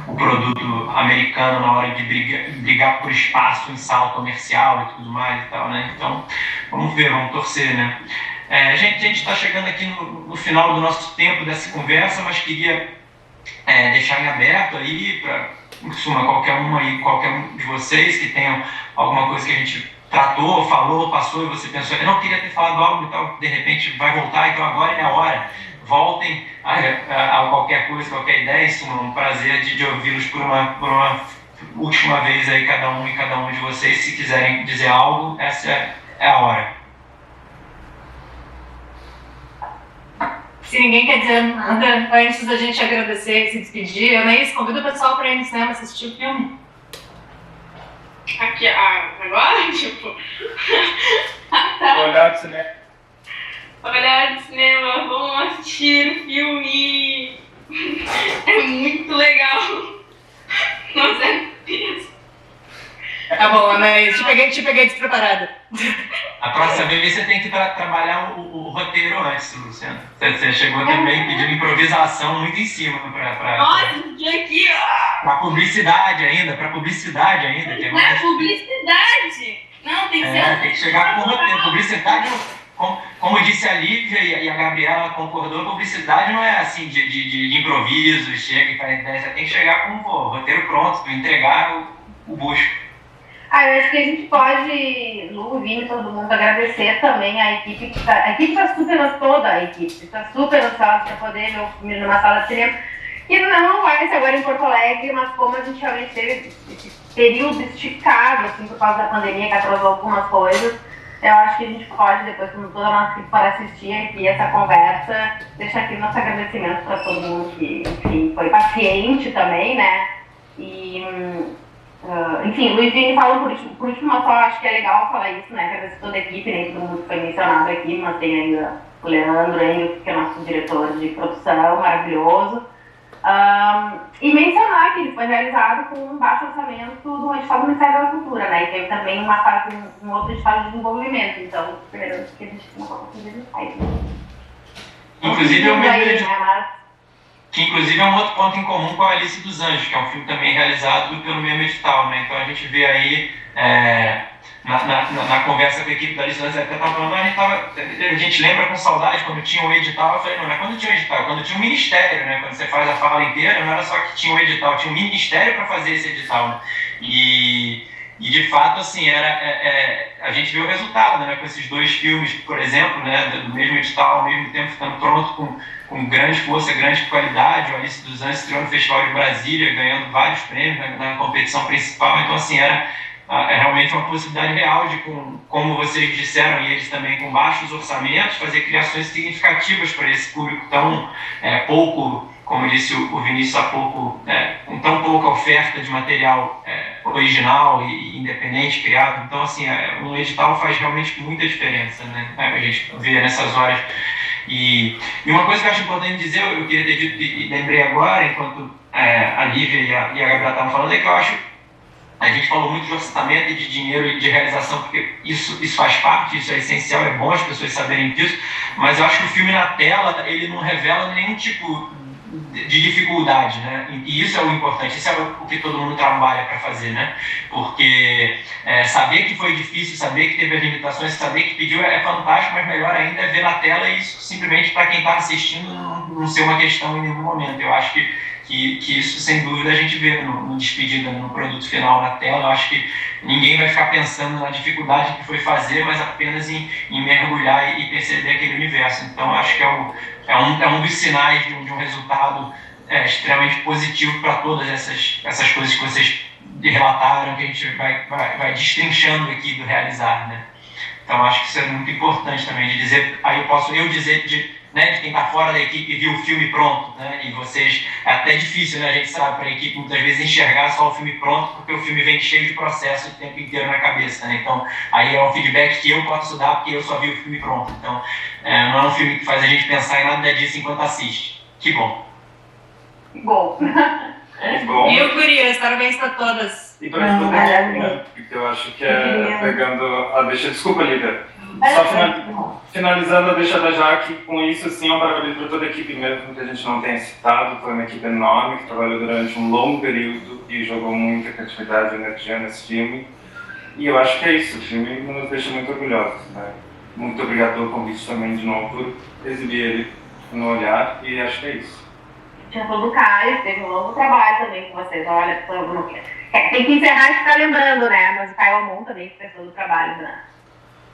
o produto americano na hora de brigar por espaço em sala comercial e tudo mais e tal, né? Então, vamos ver, vamos torcer, né? A gente está chegando aqui no final do nosso tempo dessa conversa, mas queria deixar em aberto aí para, em suma, qualquer um de vocês que tenham alguma coisa que a gente tratou, falou, passou e você pensou, eu não queria ter falado algo e tal, de repente vai voltar, então agora é a hora. Voltem a qualquer coisa, qualquer ideia, isso é um prazer de ouvi-los por uma última vez aí, cada um de vocês, se quiserem dizer algo, essa é a hora. Se ninguém quer dizer nada, antes da gente agradecer e se despedir, eu nem convido o pessoal para ir no cinema assistir o filme. Aqui, agora, tipo... tá. Olhar de cinema. Olhar de cinema, vamos assistir o filme. É muito legal. Nossa, é mesmo. Tá bom, Anaís, te peguei despreparada. A próxima vez você tem que trabalhar o roteiro antes, Luciano. Você chegou também pedindo improvisação muito em cima Nossa, que aqui, ó. Pra publicidade ainda. Que é Não é publicidade. Não, tem que ser... tem que chegar com o roteiro. Publicidade, como disse a Lívia e a Gabriela concordou, publicidade não é assim de improviso, chega e faz ideia. Você tem que chegar com o roteiro pronto, entregar o bucho. Eu acho que a gente pode, Lu, Vini, todo mundo, agradecer também a equipe que a equipe está super, toda a equipe está super ansiosa para poder ver o filme numa sala de cinema. E não vai ser agora em Porto Alegre, mas como a gente realmente teve esse período esticado, assim, por causa da pandemia, que atrasou algumas coisas, eu acho que a gente pode, depois, quando toda a nossa equipe for assistir aqui essa conversa, deixar aqui nosso agradecimento para todo mundo que, enfim, foi paciente também, né? E... enfim, o Luiz Vini falou por último, mas só acho que é legal falar isso, né? Agradecer toda a equipe, nem todo mundo foi mencionado aqui, mas tem ainda o Leandro, que é o nosso diretor de produção, maravilhoso. E mencionar que ele foi realizado com um baixo orçamento do edital do Ministério da Cultura, né? E teve também um outro edital de desenvolvimento, então esperamos que a gente não possa fazer detalhes. Inclusive, que inclusive é um outro ponto em comum com a Alice dos Anjos, que é um filme também realizado pelo mesmo edital, né? Então a gente vê aí, na conversa com a equipe da Alice dos Anjos, até estava falando, a gente lembra com saudade quando tinha um edital. Eu falei, não é quando tinha um edital, quando tinha um ministério, né? Quando você faz a fala inteira, não era só que tinha um edital, tinha um ministério para fazer esse edital, né? E de fato, assim, a gente vê o resultado, né? Com esses dois filmes, por exemplo, né? Do mesmo edital, ao mesmo tempo ficando pronto com grande força, grande qualidade. O Alice dos Anjos estreou no Festival de Brasília, ganhando vários prêmios na competição principal. Então, assim, é realmente uma possibilidade real de, como vocês disseram, e eles também, com baixos orçamentos, fazer criações significativas para esse público tão pouco, como disse o Vinícius há pouco, com tão pouca oferta de material original e independente criado. Então, assim, um edital faz realmente muita diferença, né? A gente vê nessas horas. E uma coisa que eu acho importante dizer, eu queria ter dito e lembrei agora, enquanto a Lívia e a Gabriela estavam falando, é que eu acho A gente falou muito de orçamento e de dinheiro e de realização, porque isso faz parte, isso é essencial, é bom as pessoas saberem disso, mas eu acho que o filme na tela, ele não revela nenhum tipo de dificuldade, né? E isso é o importante, isso é o que todo mundo trabalha para fazer, né? Porque saber que foi difícil, saber que teve as limitações, saber que pediu é fantástico, mas melhor ainda é ver na tela e isso simplesmente para quem está assistindo não ser uma questão em nenhum momento. Eu acho que isso, sem dúvida, a gente vê no Despedida, no produto final, na tela. Eu acho que ninguém vai ficar pensando na dificuldade que foi fazer, mas apenas em mergulhar e perceber aquele universo. Então, eu acho que é um dos sinais de um resultado extremamente positivo para todas essas coisas que vocês relataram, que a gente vai destrinchando aqui do realizar, né? Então, acho que isso é muito importante também, de dizer, aí eu posso dizer de quem está fora da equipe e viu o filme pronto, né? E vocês, é até difícil, né? A gente sabe, para a equipe muitas vezes enxergar só o filme pronto, porque o filme vem cheio de processo o tempo inteiro na cabeça, né? Então, aí é um feedback que eu posso dar, porque eu só vi o filme pronto. Então, não é um filme que faz a gente pensar em nada disso enquanto assiste. Que bom. Bom. Bom. E o Gurias, parabéns para todas. E para toda a equipe, né? Porque eu acho que pegando a deixa... Desculpa, Lívia. Só finalizando a deixa da Jaque, com isso, assim, um parabéns para toda a equipe mesmo, que a gente não tenha citado. Foi uma equipe enorme, que trabalhou durante um longo período e jogou muita criatividade e energia nesse filme. E eu acho que é isso, o filme nos deixa muito orgulhosos, né? Muito obrigado pelo convite também, de novo, por exibir ele no Olhar, e acho que é isso. Já falou do Caio, teve um longo trabalho também com vocês. Olha, tem que encerrar e ficar lembrando, né? Mas o Caio Amon também fez todo o trabalho, né?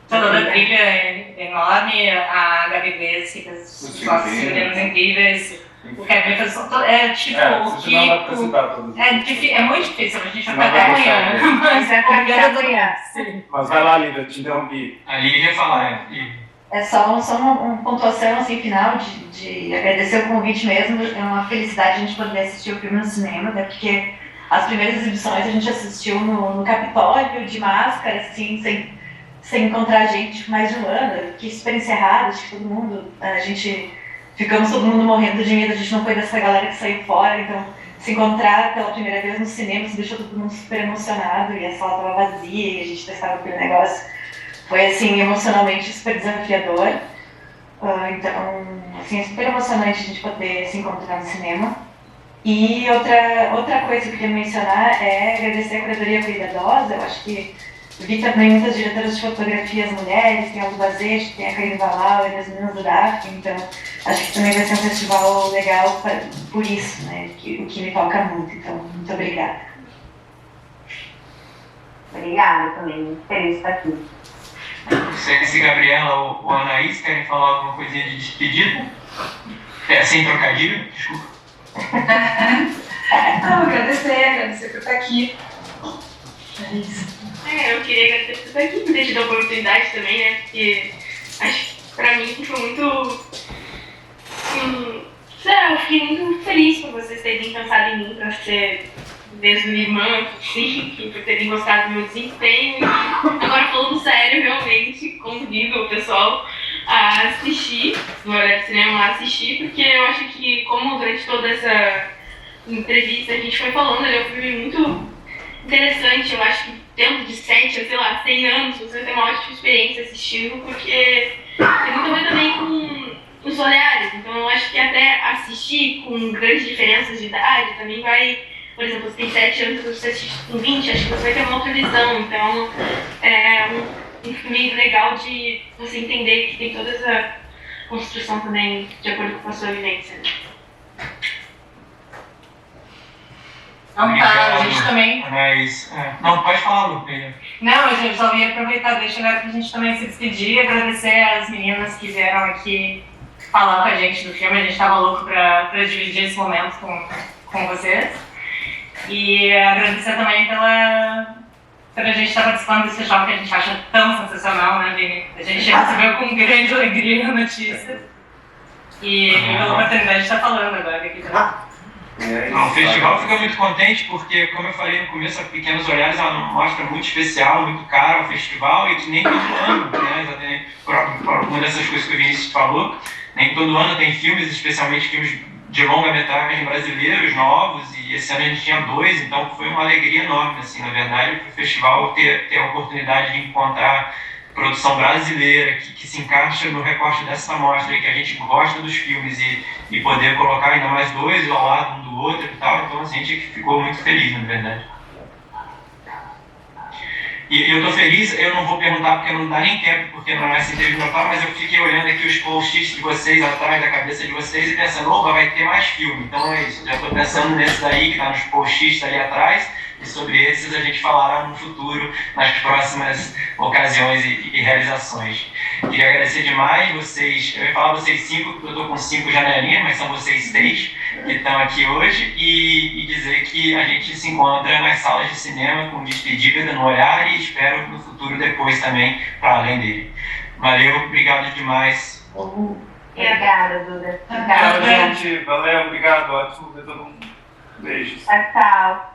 Toda a trilha é enorme, a Gabi Vez, que fez os nossos cinemas incríveis. O Kevin fez o Kiko. É muito difícil, a gente vai até amanhã. Mas é obrigada amanhã. Mas vai lá, Lívia, te interrompi. A Lívia ia falar, É só uma pontuação assim, final de agradecer o convite mesmo. É uma felicidade a gente poder assistir o filme no cinema, até porque as primeiras exibições a gente assistiu no Capitólio, de máscara, assim, sem encontrar gente mais de um ano. Fiquei super encerrada, acho que todo mundo, ficamos todo mundo morrendo de medo, a gente não foi dessa galera que saiu fora, então se encontrar pela primeira vez no cinema, se deixou todo mundo super emocionado, e a sala estava vazia, e a gente testava aquele negócio. Foi, assim, emocionalmente super desafiador. Então, assim, é super emocionante a gente poder se encontrar no cinema. E outra coisa que eu queria mencionar é agradecer a curadoria cuidadosa. Eu acho que vi também muitas diretoras de fotografias mulheres, tem a Lu Bazete, tem a Karine Valau e as meninas do DAF, então acho que também vai ser um festival legal por isso, né, o que me toca muito. Então, muito obrigada. Obrigada também, muito feliz de estar aqui. Se Gabriela ou Anaís querem falar alguma coisinha de despedida? Sem trocadilho, desculpa. Não, agradecer por estar aqui. É isso. Eu queria agradecer por estar aqui, por ter tido a oportunidade também, né? Porque acho que pra mim foi muito. Eu fiquei muito feliz por vocês terem pensado em mim pra ser desde minha irmã, sim, por terem gostado do meu desempenho. Agora, falando sério, realmente convido o pessoal a assistir, no Olhar de Cinema, a assistir, porque eu acho que, como durante toda essa entrevista a gente foi falando, ele é um filme muito interessante. Eu acho que dentro de 7 ou 100 anos você vai ter uma ótima experiência assistindo, porque tem muito a ver também com os olhares. Então, eu acho que até assistir com grandes diferenças de idade também vai. Por exemplo, você tem 7 anos, você assiste com 20, acho que você vai ter uma outra visão. Então, é um filme legal de você entender que tem toda essa construção também de acordo com a sua vivência. Não, tá, a gente também... Não, pode falar, Lu. Não, eu só ia aproveitar, deixa agora pra gente também se despedir e agradecer às meninas que vieram aqui falar com a gente do filme. A gente tava louco pra dividir esse momento com vocês. E agradecer também pela gente estar participando desse festival que a gente acha tão sensacional, né, Vini? A gente recebeu com grande alegria a notícia. E pela oportunidade de estar falando agora aqui também. O festival fica muito contente porque, como eu falei no começo, a Pequenos Olhares é uma mostra muito especial, muito cara ao festival e que nem todo ano, né, por alguma dessas coisas que o Vinícius falou, nem todo ano tem filmes, especialmente filmes de longa-metragem brasileiros novos, e esse ano a gente tinha 2, então foi uma alegria enorme, assim, na verdade, para o festival ter a oportunidade de encontrar produção brasileira que se encaixa no recorte dessa mostra, que a gente gosta dos filmes e poder colocar ainda mais 2 ao lado um do outro e tal, então assim, a gente ficou muito feliz, na verdade. E eu estou feliz, eu não vou perguntar porque não dá nem tempo, porque não é assim interview, mas eu fiquei olhando aqui os post-its de vocês atrás da cabeça de vocês e pensando, opa, vai ter mais filme. Então é isso, já estou pensando nesse daí que está nos post-its ali atrás, e sobre esses a gente falará no futuro, nas próximas ocasiões e realizações. Queria agradecer demais vocês, eu ia falar vocês 5, porque eu estou com 5 janelinhas, mas são vocês 6 que estão aqui hoje, e dizer que a gente se encontra nas salas de cinema com Despedida no Olhar e espero no futuro depois também, para além dele. Valeu, obrigado demais. Obrigada, Duda. Tchau, gente. Valeu, obrigado. Ótimo ver todo mundo. Beijos. Tchau, tchau.